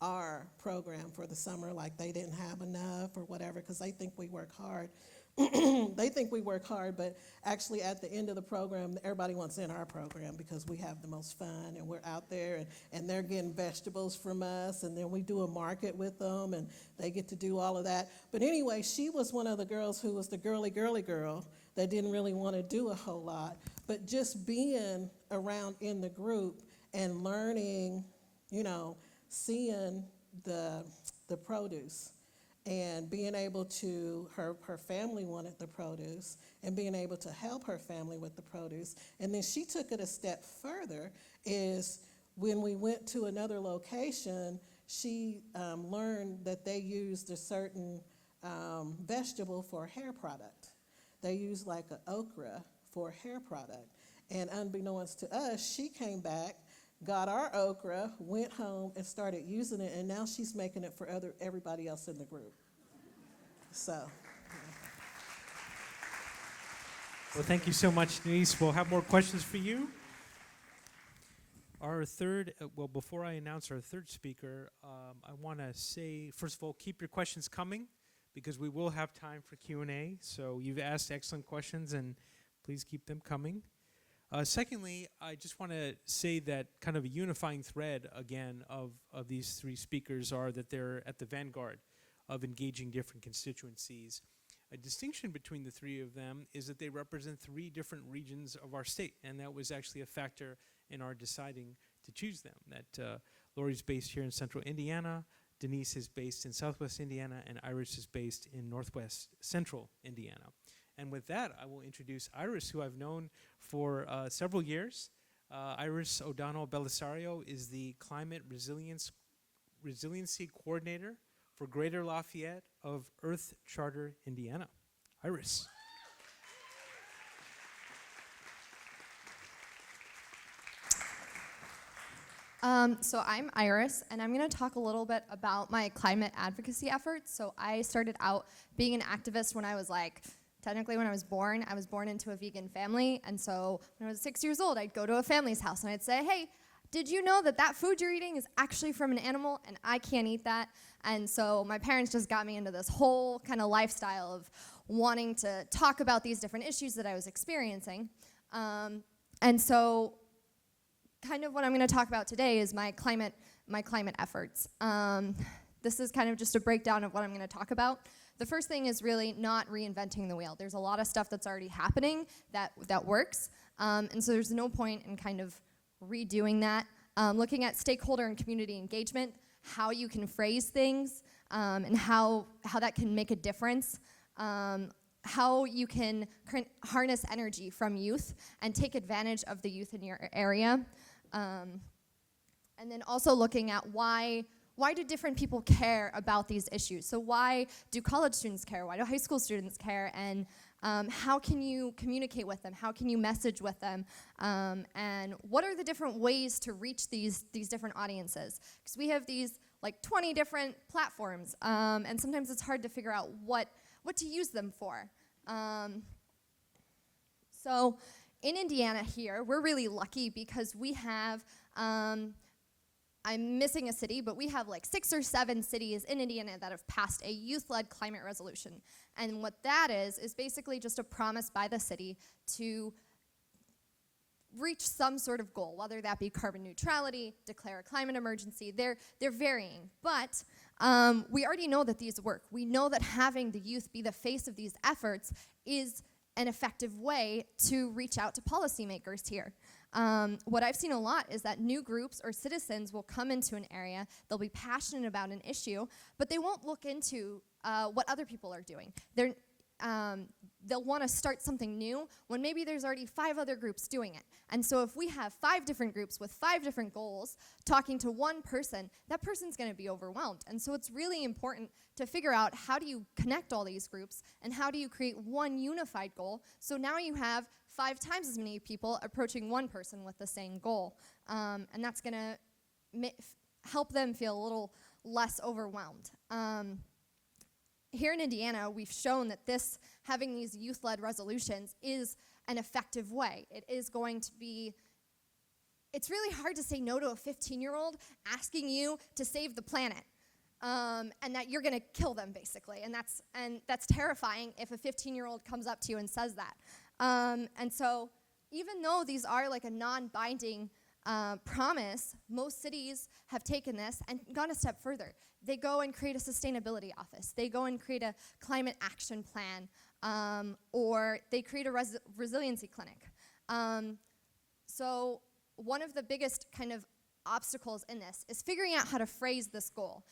our program for the summer, like they didn't have enough or whatever, because they think we work hard. They think we work hard, but actually at the end of the program, everybody wants in our program because we have the most fun, and we're out there, and they're getting vegetables from us, and then we do a market with them, and they get to do all of that. But anyway, she was one of the girls who was the girly girl that didn't really want to do a whole lot, but just being around in the group and learning, seeing the produce, and being able to, her family wanted the produce, and being able to help her family with the produce. And then she took it a step further, is when we went to another location, she learned that they used a certain vegetable for a hair product. They used like an okra for a hair product. And unbeknownst to us, she came back, got our okra, went home, and started using it, and now she's making it for everybody else in the group. So. Well, thank you so much, Denise. We'll have more questions for you. Our third, before I announce our third speaker, I want to say, first of all, keep your questions coming, because we will have time for Q&A. So you've asked excellent questions, and please keep them coming. Secondly, I just want to say that kind of a unifying thread, again, of these three speakers are that they're at the vanguard of engaging different constituencies. A distinction between the three of them is that they represent three different regions of our state, and that was actually a factor in our deciding to choose them. That Lori's based here in central Indiana, Denise is based in southwest Indiana, and Iris is based in northwest central Indiana. And with that, I will introduce Iris, who I've known for several years. Iris O'Donnell Belisario is the Climate Resiliency Coordinator for Greater Lafayette of Earth Charter, Indiana. Iris. So I'm Iris, and I'm going to talk a little bit about my climate advocacy efforts. So I started out being an activist when I was technically when I was born. I was born into a vegan family, and so when I was 6 years old, I'd go to a family's house and I'd say, hey, did you know that that food you're eating is actually from an animal and I can't eat that? And so my parents just got me into this whole kind of lifestyle of wanting to talk about these different issues that I was experiencing. And so kind of what I'm going to talk about today is my climate efforts. This is kind of just a breakdown of what I'm going to talk about. The first thing is really not reinventing the wheel. There's a lot of stuff that's already happening that works, and so there's no point in kind of redoing that. Looking at stakeholder and community engagement, how you can phrase things, and how that can make a difference. How you can harness energy from youth and take advantage of the youth in your area. And then also looking at why do different people care about these issues? So why do college students care? Why do high school students care? And how can you communicate with them? How can you message with them? And what are the different ways to reach these different audiences? Because we have these 20 different platforms, and sometimes it's hard to figure out what to use them for. So in Indiana here, we're really lucky because we have, I'm missing a city, but we have 6 or 7 cities in Indiana that have passed a youth-led climate resolution. And what that is basically just a promise by the city to reach some sort of goal, whether that be carbon neutrality, declare a climate emergency. They're varying, but we already know that these work. We know that having the youth be the face of these efforts is an effective way to reach out to policymakers here. What I've seen a lot is that new groups or citizens will come into an area, they'll be passionate about an issue, but they won't look into what other people are doing. They'll want to start something new when maybe there's already 5 other groups doing it. And so if we have 5 different groups with 5 different goals talking to one person, that person's going to be overwhelmed. And so it's really important to figure out how do you connect all these groups and how do you create one unified goal. So now you have 5 times as many people approaching one person with the same goal. And that's going to help them feel a little less overwhelmed. Here in Indiana, we've shown that having these youth-led resolutions is an effective way. It is going to be, it's really hard to say no to a 15-year-old asking you to save the planet, and that you're gonna kill them, basically. And that's terrifying if a 15-year-old comes up to you and says that. And so even though these are a non-binding promise, most cities have taken this and gone a step further. They go and create a sustainability office. They go and create a climate action plan, or they create a resiliency clinic. So one of the biggest kind of obstacles in this is figuring out how to phrase this goal.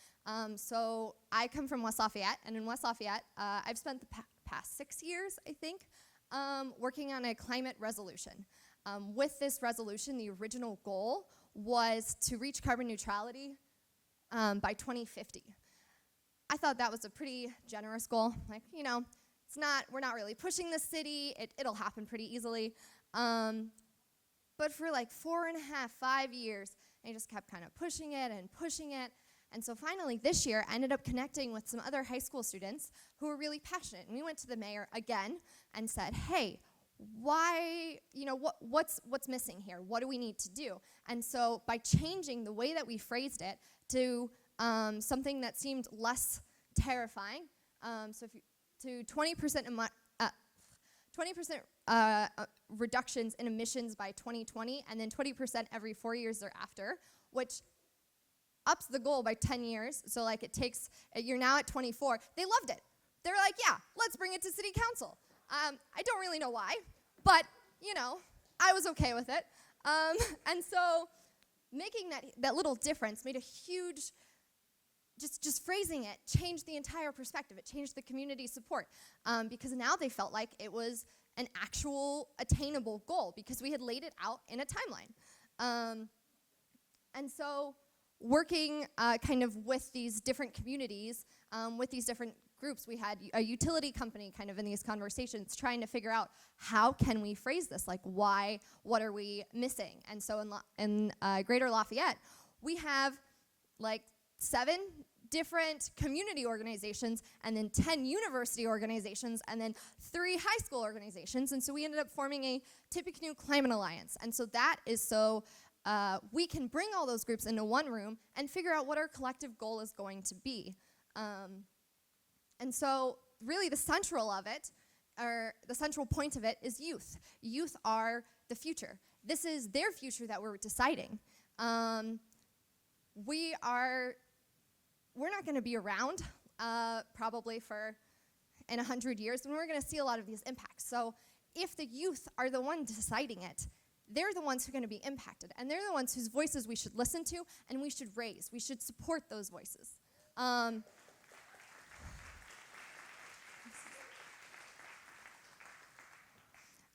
So I come from West Lafayette, and in West Lafayette, I've spent the past 6 years, I think, working on a climate resolution. With this resolution, the original goal was to reach carbon neutrality by 2050. I thought that was a pretty generous goal. We're not really pushing the city. It'll happen pretty easily. But for 4.5, 5 years, I just kept kind of pushing it. And so finally this year, I ended up connecting with some other high school students who were really passionate. And we went to the mayor again and said, hey, why, what's missing here? What do we need to do? And so by changing the way that we phrased it to something that seemed less terrifying, to 20% reductions in emissions by 2020, and then 20% every 4 years thereafter, which ups the goal by 10 years. So you're now at 24. They loved it. They're like, yeah, let's bring it to city council. I don't really know why, but, I was okay with it. And so making that little difference made a huge, just phrasing it changed the entire perspective. It changed the community support, because now they felt like it was an actual attainable goal because we had laid it out in a timeline. And so working kind of with these different communities, with these different groups, we had a utility company kind of in these conversations trying to figure out how can we phrase this, like why, what are we missing? And so in Greater Lafayette, we have like 7 different community organizations, and then 10 university organizations, and then 3 high school organizations. And so we ended up forming a Tippecanoe Climate Alliance. And so that is so we can bring all those groups into one room and figure out what our collective goal is going to be. And so really the central of it, or the central point of it, is youth. Youth are the future. This is their future that we're deciding. We're not going to be around probably in 100 years, and we're going to see a lot of these impacts. So if the youth are the ones deciding it, they're the ones who are going to be impacted, and they're the ones whose voices we should listen to and we should raise. We should support those voices.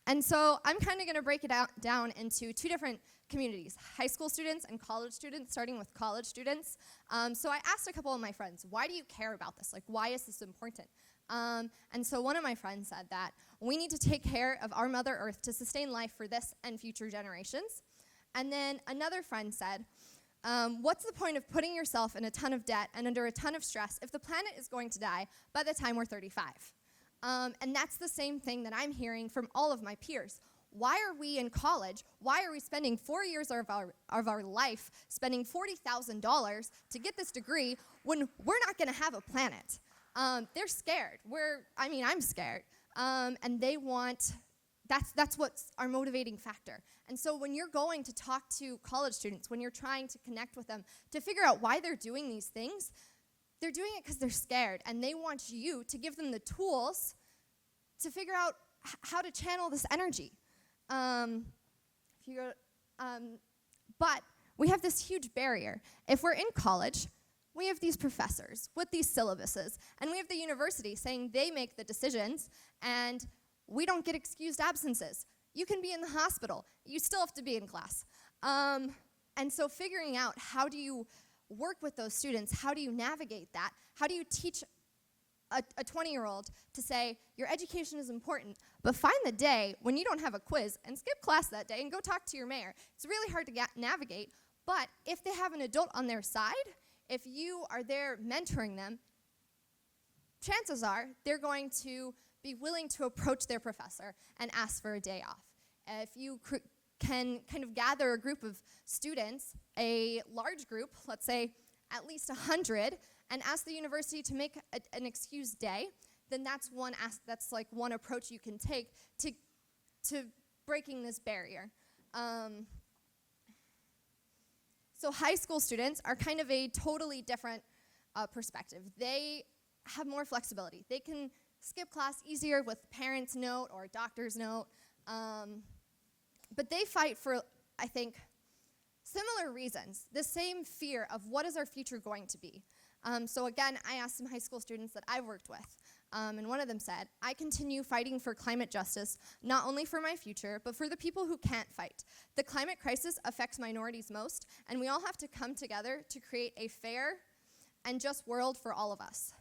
And so I'm kind of going to break it down into 2 different communities, high school students and college students, starting with college students. So I asked a couple of my friends, why do you care about this? Like, why is this important? And so one of my friends said that we need to take care of our Mother Earth to sustain life for this and future generations. And then another friend said, what's the point of putting yourself in a ton of debt and under a ton of stress if the planet is going to die by the time we're 35? And that's the same thing that I'm hearing from all of my peers. Why are we in college? Why are we spending 4 years of our life spending $40,000 to get this degree when we're not going to have a planet? They're scared. I'm scared. And they want, that's what's our motivating factor. And so when you're going to talk to college students, when you're trying to connect with them to figure out why they're doing these things, they're doing it because they're scared, and they want you to give them the tools to figure out how to channel this energy. But we have this huge barrier. If we're in college, we have these professors with these syllabuses, and we have the university saying they make the decisions, and we don't get excused absences. You can be in the hospital. You still have to be in class. And so figuring out how do you work with those students, how do you navigate that? How do you teach a 20-year-old to say, your education is important, but find the day when you don't have a quiz and skip class that day and go talk to your mayor. It's really hard to navigate, but if they have an adult on their side, if you are there mentoring them, chances are they're going to be willing to approach their professor and ask for a day off. If you can kind of gather a group of students, a large group, let's say at least 100, and ask the university to make an excused day, then that's like one approach you can take to breaking this barrier. So high school students are kind of a totally different perspective. They have more flexibility. They can skip class easier with parents' note or a doctor's note. But they fight for, I think, similar reasons, the same fear of what is our future going to be. So again, I asked some high school students that I've worked with, and one of them said, I continue fighting for climate justice, not only for my future, but for the people who can't fight. The climate crisis affects minorities most, and we all have to come together to create a fair and just world for all of us.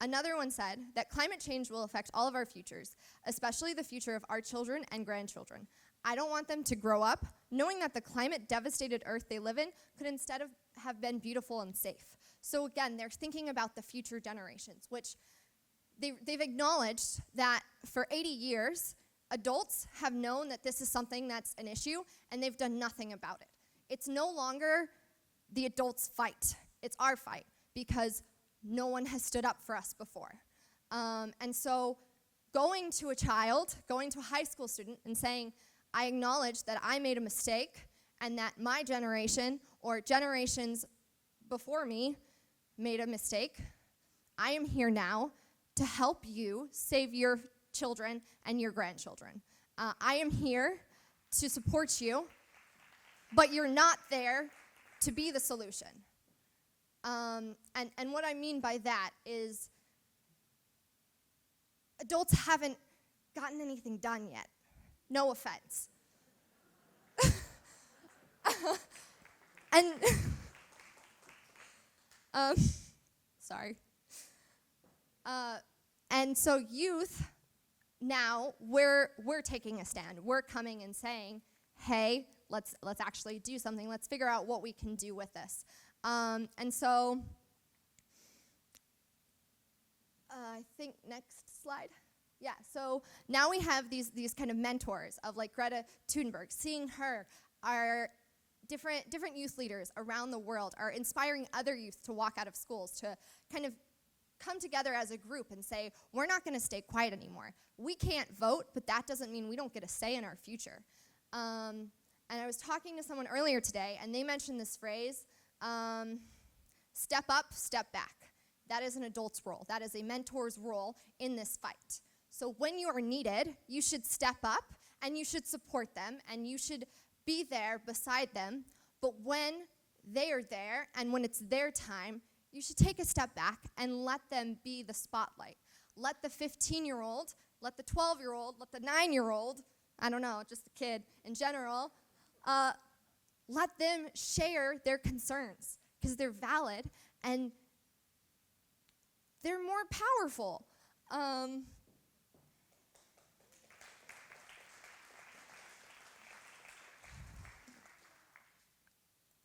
Another one said that climate change will affect all of our futures, especially the future of our children and grandchildren. I don't want them to grow up knowing that the climate-devastated Earth they live in could instead have been beautiful and safe. So again, they're thinking about the future generations, which they've acknowledged that for 80 years, adults have known that this is something that's an issue, and they've done nothing about it. It's no longer the adults' fight. It's our fight, because no one has stood up for us before. And so going to a child, going to a high school student and saying, I acknowledge that I made a mistake and that my generation or generations before me made a mistake. I am here now to help you save your children and your grandchildren. I am here to support you, but you're not there to be the solution. And what I mean by that is adults haven't gotten anything done yet. No offense. And sorry. And so youth, now we're taking a stand. We're coming and saying, hey, let's actually do something. Let's figure out what we can do with this. And so I think next slide. Yeah, so now we have these kind of mentors of like Greta Thunberg. Seeing her, our different youth leaders around the world are inspiring other youth to walk out of schools, to kind of come together as a group and say, we're not going to stay quiet anymore. We can't vote, but that doesn't mean we don't get a say in our future. And I was talking to someone earlier today, and they mentioned this phrase, step up, step back. That is an adult's role. That is a mentor's role in this fight. So when you are needed, you should step up, and you should support them, and you should be there beside them. But when they are there, and when it's their time, you should take a step back and let them be the spotlight. Let the 15-year-old, let the 12-year-old, let the 9-year-old, I don't know, just the kid in general, let them share their concerns because they're valid and they're more powerful.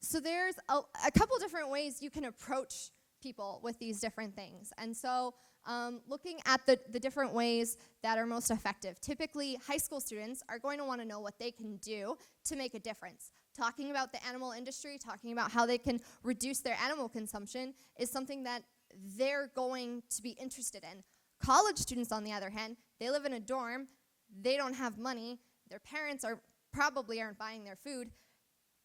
So there's a couple different ways you can approach people with these different things. And so looking at the different ways that are most effective. Typically, high school students are going to want to know what they can do to make a difference. Talking about the animal industry, talking about how they can reduce their animal consumption is something that they're going to be interested in. College students, on the other hand, they live in a dorm, they don't have money, their parents probably aren't buying their food,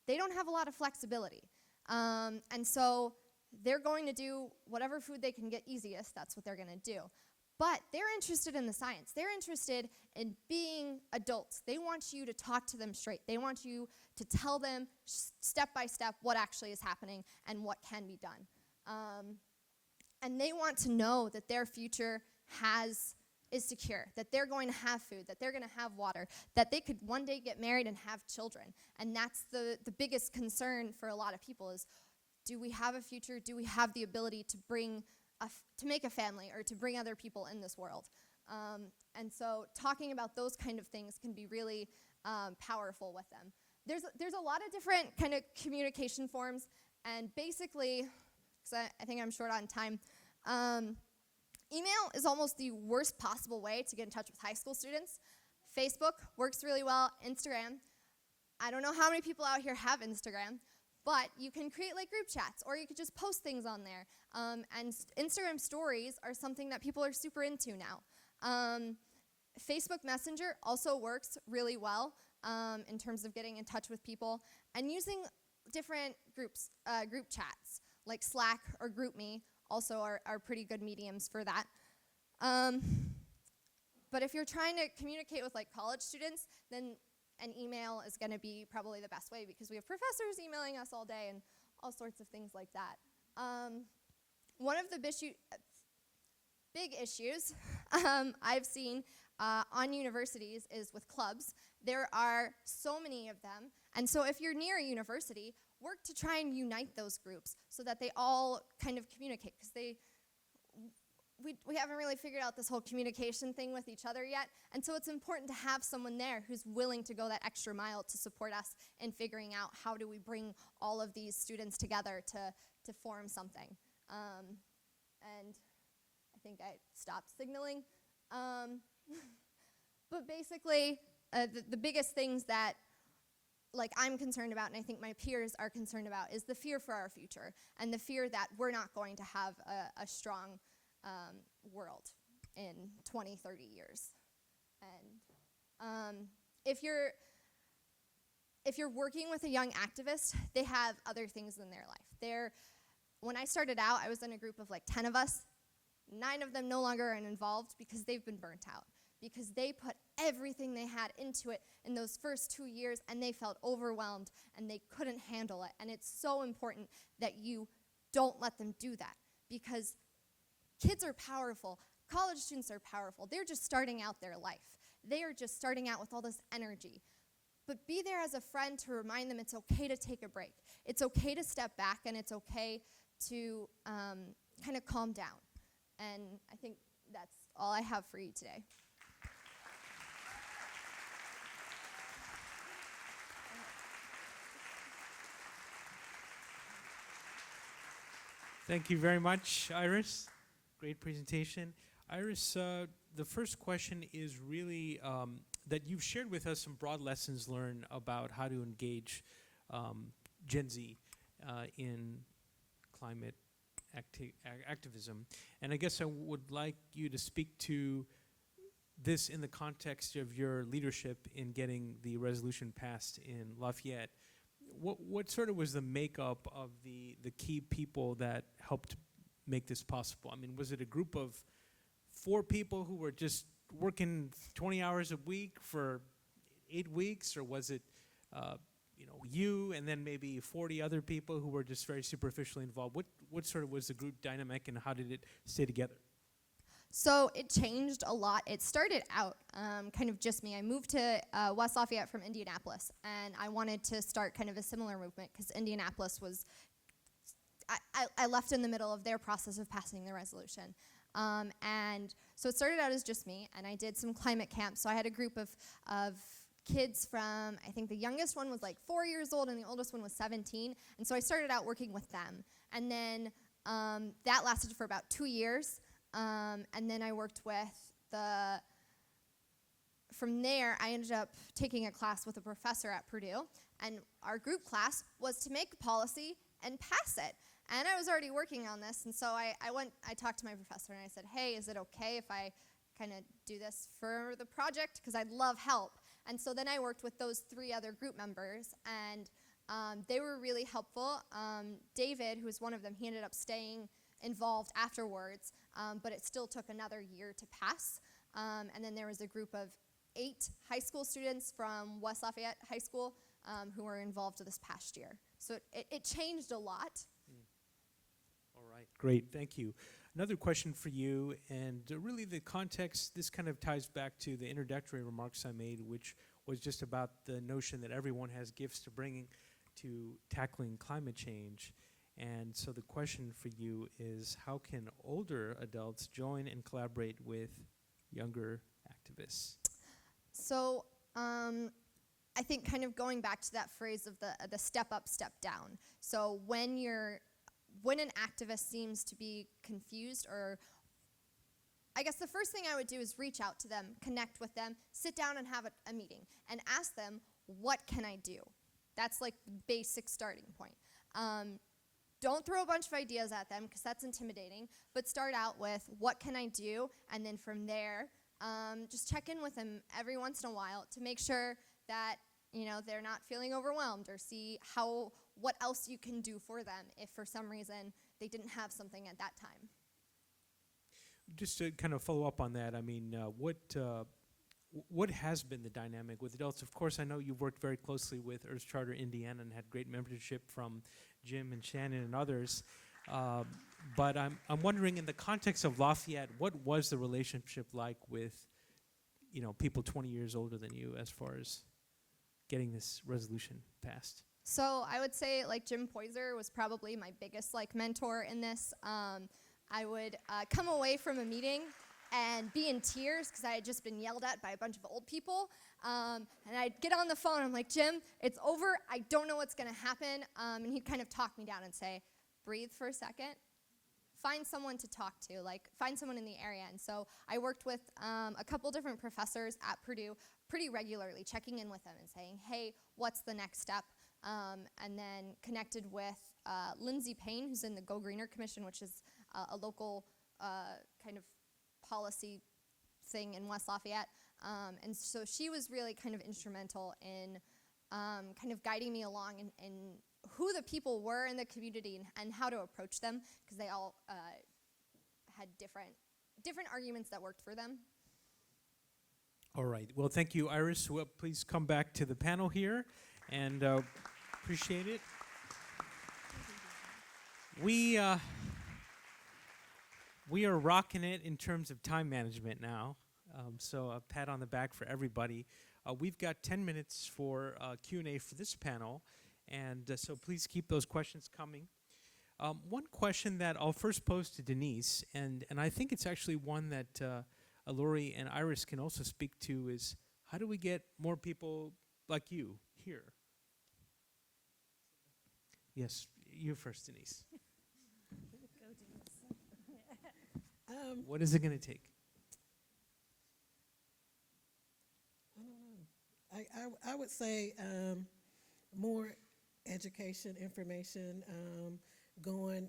they don't have a lot of flexibility. And so they're going to do whatever food they can get easiest, that's what they're going to do. But they're interested in the science. They're interested in being adults. They want you to talk to them straight. They want you to tell them step by step what actually is happening and what can be done. And they want to know that their future is secure, that they're going to have food, that they're going to have water, that they could one day get married and have children. And that's the biggest concern for a lot of people is, do we have a future? Do we have the ability to to make a family or to bring other people in this world? And so talking about those kind of things can be really powerful with them. There's a lot of different kind of communication forms, and basically, because I think I'm short on time, email is almost the worst possible way to get in touch with high school students. Facebook works really well. Instagram. I don't know how many people out here have Instagram, but you can create like group chats, or you could just post things on there. And Instagram stories are something that people are super into now. Facebook Messenger also works really well in terms of getting in touch with people, and using different group chats like Slack or GroupMe also are pretty good mediums for that. But if you're trying to communicate with like college students, then an email is going to be probably the best way, because we have professors emailing us all day and all sorts of things like that. One of the big issues I've seen on universities is with clubs. There are so many of them, and so if you're near a university, work to try and unite those groups so that they all kind of communicate, because we haven't really figured out this whole communication thing with each other yet, and so it's important to have someone there who's willing to go that extra mile to support us in figuring out how do we bring all of these students together to form something. And I think I stopped signaling. But basically, the biggest things that I'm concerned about, and I think my peers are concerned about, is the fear for our future, and the fear that we're not going to have a strong world in 20, 30 years. And if you're working with a young activist, they have other things in their life. When I started out, I was in a group of 10 of us. 9 of them no longer are involved because they've been burnt out, because they put everything they had into it in those first 2 years, and they felt overwhelmed, and they couldn't handle it. And it's so important that you don't let them do that, because kids are powerful. College students are powerful. They're just starting out their life. they are just starting out with all this energy. But be there as a friend to remind them it's okay to take a break. It's okay to step back, and it's okay to kind of calm down. And I think that's all I have for you today. Thank you very much, Iris. Great presentation. Iris, the first question is really that you've shared with us some broad lessons learned about how to engage Gen Z in climate activism. And I guess I would like you to speak to this in the context of your leadership in getting the resolution passed in Lafayette. What sort of was the makeup of the key people that helped make this possible? I mean, was it a group of 4 people who were just working 20 hours a week for 8 weeks, or was it you and then maybe 40 other people who were just very superficially involved? What sort of was the group dynamic, and how did it stay together? So it changed a lot. It started out kind of just me. I moved to West Lafayette from Indianapolis, and I wanted to start kind of a similar movement because Indianapolis was, I left in the middle of their process of passing the resolution. And so it started out as just me, and I did some climate camps. So I had a group of kids from, I think the youngest one was like 4 years old, and the oldest one was 17. And so I started out working with them. And then that lasted for about 2 years. And then I worked with from there, I ended up taking a class with a professor at Purdue, and our group class was to make policy and pass it. And I was already working on this, and so I talked to my professor, and I said, hey, is it okay if I kind of do this for the project? Because I'd love help. And so then I worked with those 3 other group members, and they were really helpful. David, who was one of them, he ended up staying involved afterwards, but it still took another year to pass. And then there was a group of 8 high school students from West Lafayette High School who were involved this past year. So it changed a lot. All right, great, thank you. Another question for you, and really the context, this kind of ties back to the introductory remarks I made, which was just about the notion that everyone has gifts to bring to tackling climate change. And so the question for you is, how can older adults join and collaborate with younger activists? So I think kind of going back to that phrase of the step up, step down. So when an activist seems to be confused, or I guess the first thing I would do is reach out to them, connect with them, sit down and have a meeting, and ask them, what can I do? That's like the basic starting point. Don't throw a bunch of ideas at them, because that's intimidating, but start out with, what can I do? And then from there, just check in with them every once in a while to make sure that they're not feeling overwhelmed, or see what else you can do for them if for some reason they didn't have something at that time. Just to kind of follow up on that, I mean, what has been the dynamic with adults? Of course, I know you've worked very closely with Earth Charter Indiana and had great membership from Jim and Shannon and others. But I'm wondering, in the context of Lafayette, what was the relationship like with people 20 years older than you as far as getting this resolution passed? So I would say Jim Poyser was probably my biggest mentor in this. I would come away from a meeting and be in tears because I had just been yelled at by a bunch of old people. And I'd get on the phone, I'm like, Jim, it's over, I don't know what's gonna happen. And he'd kind of talk me down and say, breathe for a second, find someone to talk to, find someone in the area. And so I worked with a couple different professors at Purdue pretty regularly, checking in with them and saying, hey, what's the next step? And then connected with Lindsay Payne, who's in the Go Greener Commission, which is a local kind of policy thing in West Lafayette. And so she was really kind of instrumental in kind of guiding me along in who the people were in the community and how to approach them, because they all had different arguments that worked for them. All right. Well, thank you, Iris. Well, please come back to the panel here, and appreciate it. We are rocking it in terms of time management now. So a pat on the back for everybody. We've got 10 minutes for Q&A for this panel, and so please keep those questions coming. One question that I'll first pose to Denise, and I think it's actually one that Lori and Iris can also speak to, is how do we get more people like you here? Yes, you first, Denise. What is it going to take? I would say more education, information, going,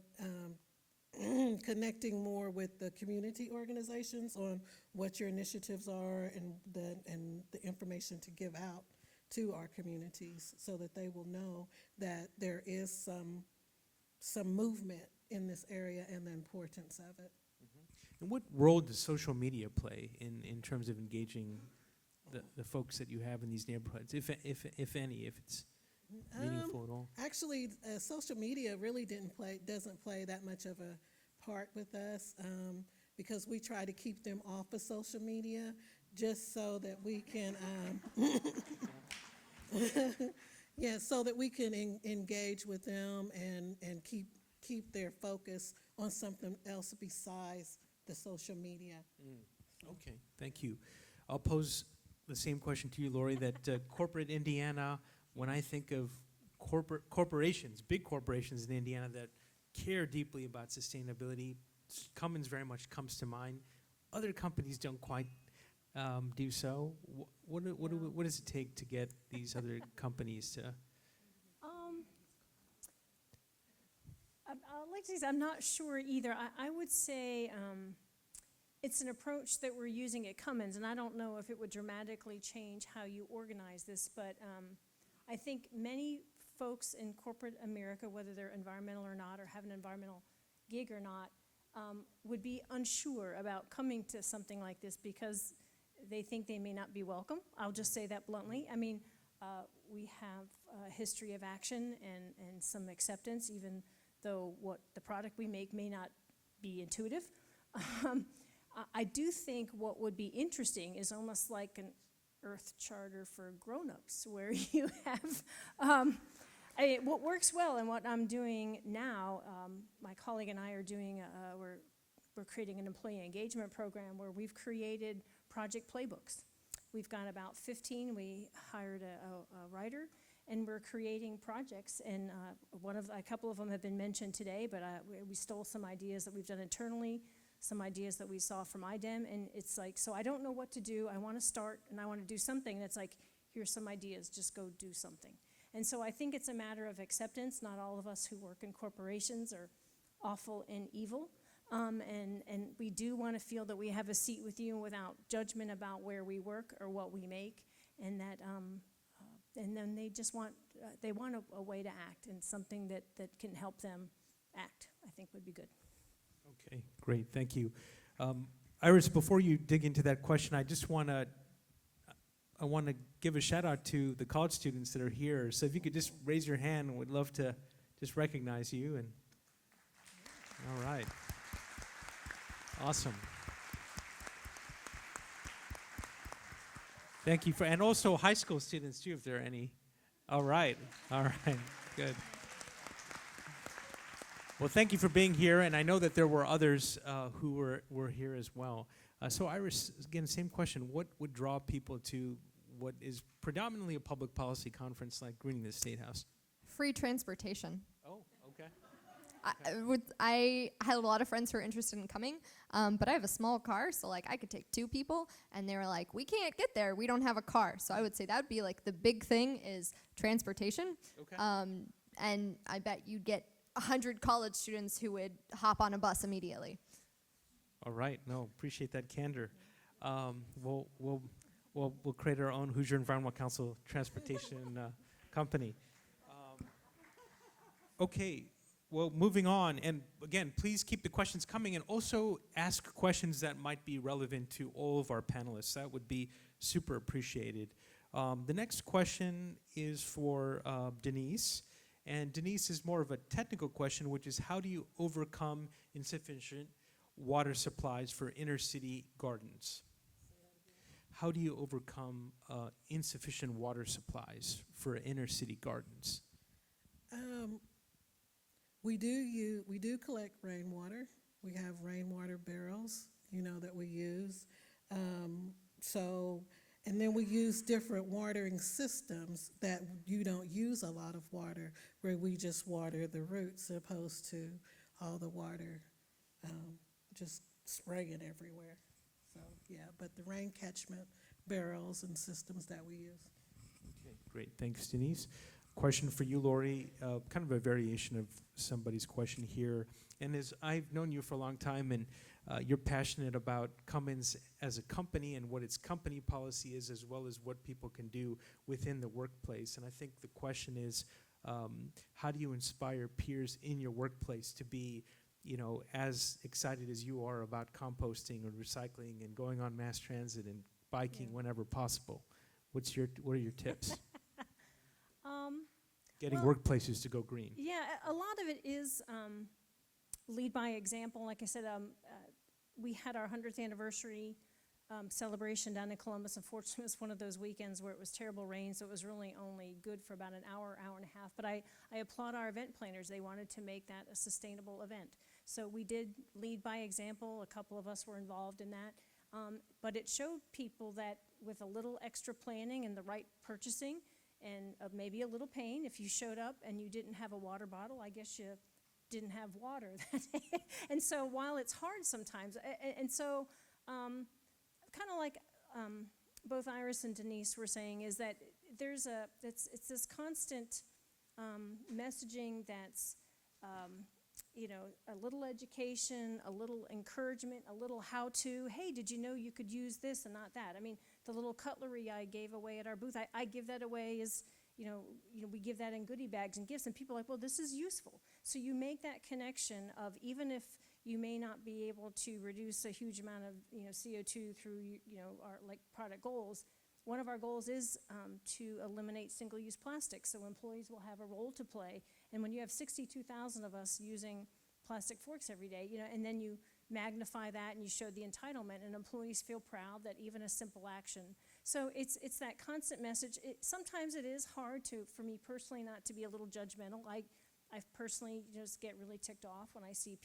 connecting more with the community organizations on what your initiatives are and the information to give out to our communities so that they will know that there is some movement in this area and the importance of it. And what role does social media play in terms of engaging the folks that you have in these neighborhoods, if any, if it's meaningful at all? Actually, social media really doesn't play that much of a part with us because we try to keep them off of social media just so that we can, so that we can engage with them and keep their focus on something else besides the social media. Okay, thank you. I'll pose the same question to you, Lori, that corporate Indiana, when I think of corporations, big corporations in Indiana that care deeply about sustainability, Cummins very much comes to mind. Other companies don't quite do so. What does it take to get these other companies to? I'd like to say I'm not sure either. I would say it's an approach that we're using at Cummins, and I don't know if it would dramatically change how you organize this, but I think many folks in corporate America, whether they're environmental or not, or have an environmental gig or not, would be unsure about coming to something like this because they think they may not be welcome. I'll just say that bluntly. I mean, we have a history of action and some acceptance, even though what the product we make may not be intuitive. I do think what would be interesting is almost like an Earth Charter for grown-ups, where you have what works well and what I'm doing now. My colleague and I are doing. We're creating an employee engagement program where we've created project playbooks. We've got about 15. We hired a writer, and we're creating projects. And a couple of them have been mentioned today, but we stole some ideas that we've done internally, some ideas that we saw from IDEM, and it's like, so I don't know what to do. I want to start, and I want to do something. And it's like, here's some ideas, just go do something. And so I think it's a matter of acceptance. Not all of us who work in corporations are awful and evil. And we do want to feel that we have a seat with you without judgment about where we work or what we make, and that, and then they just want, a way to act, and something that can help them act, I think would be good. Okay, great, thank you. Iris, before you dig into that question, I want to give a shout out to the college students that are here. So if you could just raise your hand, we'd love to just recognize you. And all right, awesome. Thank you and also high school students too, if there are any. All right, good. Well, thank you for being here, and I know that there were others who were here as well. So Iris, again, same question. What would draw people to what is predominantly a public policy conference like Greening the State House? Free transportation. Oh, okay. I had a lot of friends who were interested in coming, but I have a small car, so like I could take 2 people, and they were like, we can't get there, we don't have a car. So I would say that would be like the big thing is transportation. Okay. And I bet you'd get 100 college students who would hop on a bus immediately. All right. No, appreciate that candor. We'll create our own Hoosier Environmental Council transportation company. Okay. Well, moving on, and again, please keep the questions coming, and also ask questions that might be relevant to all of our panelists. That would be super appreciated. The next question is for Denise. And Denise is more of a technical question, which is how do you overcome insufficient water supplies for inner city gardens? how do you overcome insufficient water supplies for inner city gardens? We do collect rainwater. We have rainwater barrels, that we use. And then we use different watering systems that you don't use a lot of water, where we just water the roots opposed to all the water just spraying everywhere. So, yeah, but the rain catchment barrels and systems that we use. Okay, great. Thanks, Denise. Question for you, Lori, kind of a variation of somebody's question here. And as I've known you for a long time, and you're passionate about Cummins as a company and what its company policy is, as well as what people can do within the workplace. And I think the question is, how do you inspire peers in your workplace to be, as excited as you are about composting or recycling and going on mass transit and biking whenever possible? What are your tips? Getting workplaces to go green. Yeah, a lot of it is lead by example. Like I said, we had our 100th anniversary celebration down in Columbus. Unfortunately, it was one of those weekends where it was terrible rain, so it was really only good for about an hour and a half. But I applaud our event planners. They wanted to make that a sustainable event. So we did lead by example. A couple of us were involved in that. But it showed people that with a little extra planning and the right purchasing, and maybe a little pain, if you showed up and you didn't have a water bottle, I guess you didn't have water that day. And so while it's hard sometimes, and so kind of like both Iris and Denise were saying, is that it's this constant messaging that's a little education, a little encouragement, a little how-to. Hey, did you know you could use this and not that? I mean, the little cutlery I gave away at our booth, I give that away as, we give that in goodie bags and gifts, and people are like, well, this is useful. So you make that connection of, even if you may not be able to reduce a huge amount of, CO2 through, our product goals. One of our goals is to eliminate single-use plastic, so employees will have a role to play. And when you have 62,000 of us using plastic forks every day, and then you magnify that and you show the entitlement, and employees feel proud that even a simple action. So it's that constant message. Sometimes it is hard for me personally not to be a little judgmental. I personally just get really ticked off when I see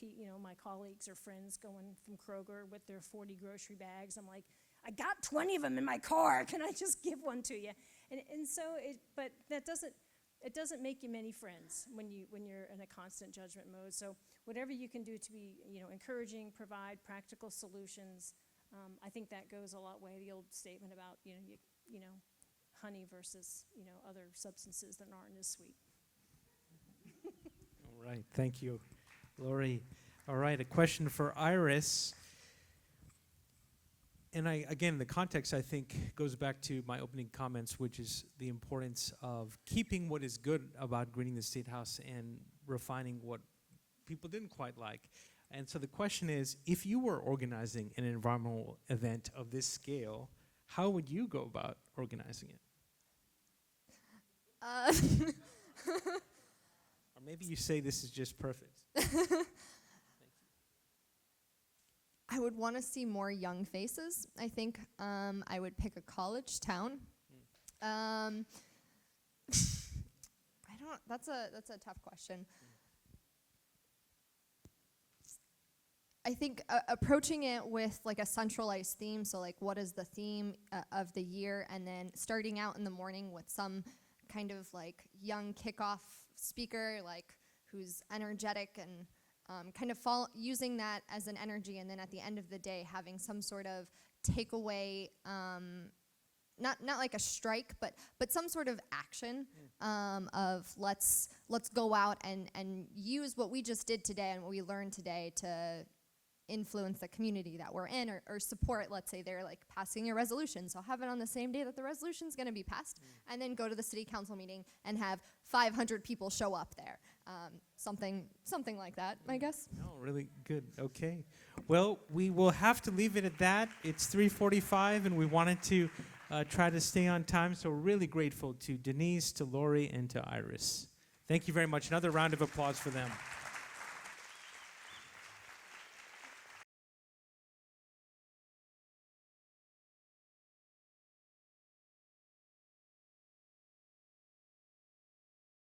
my colleagues or friends going from Kroger with their 40 grocery bags. I'm like, I got 20 of them in my car. Can I just give one to you? And so but that doesn't make you many friends when you're in a constant judgment mode. So whatever you can do to be encouraging, provide practical solutions. I think that goes a lot way. The old statement about honey versus other substances that aren't as sweet. All right, thank you, Lori. All right, a question for Iris. And again, the context, I think, goes back to my opening comments, which is the importance of keeping what is good about greening the State House and refining what people didn't quite like. And so the question is, if you were organizing an environmental event of this scale, how would you go about organizing it? Or maybe you say this is just perfect. I would want to see more young faces. I think I would pick a college town. That's a tough question. I think approaching it with like a centralized theme, so like what is the theme of the year, and then starting out in the morning with some kind of like young kickoff speaker, like who's energetic and kind of using that as an energy, and then at the end of the day having some sort of takeaway, not like a strike, but some sort of action of let's go out and use what we just did today and what we learned today to influence the community that we're in, or support. Let's say they're like passing a resolution, so have it on the same day that the resolution's going to be passed, and then go to the city council meeting and have 500 people show up there. Something like that, I guess. No, really good. Okay. Well, we will have to leave it at that. It's 3:45, and we wanted to try to stay on time, so we're really grateful to Denise, to Lori, and to Iris. Thank you very much. Another round of applause for them.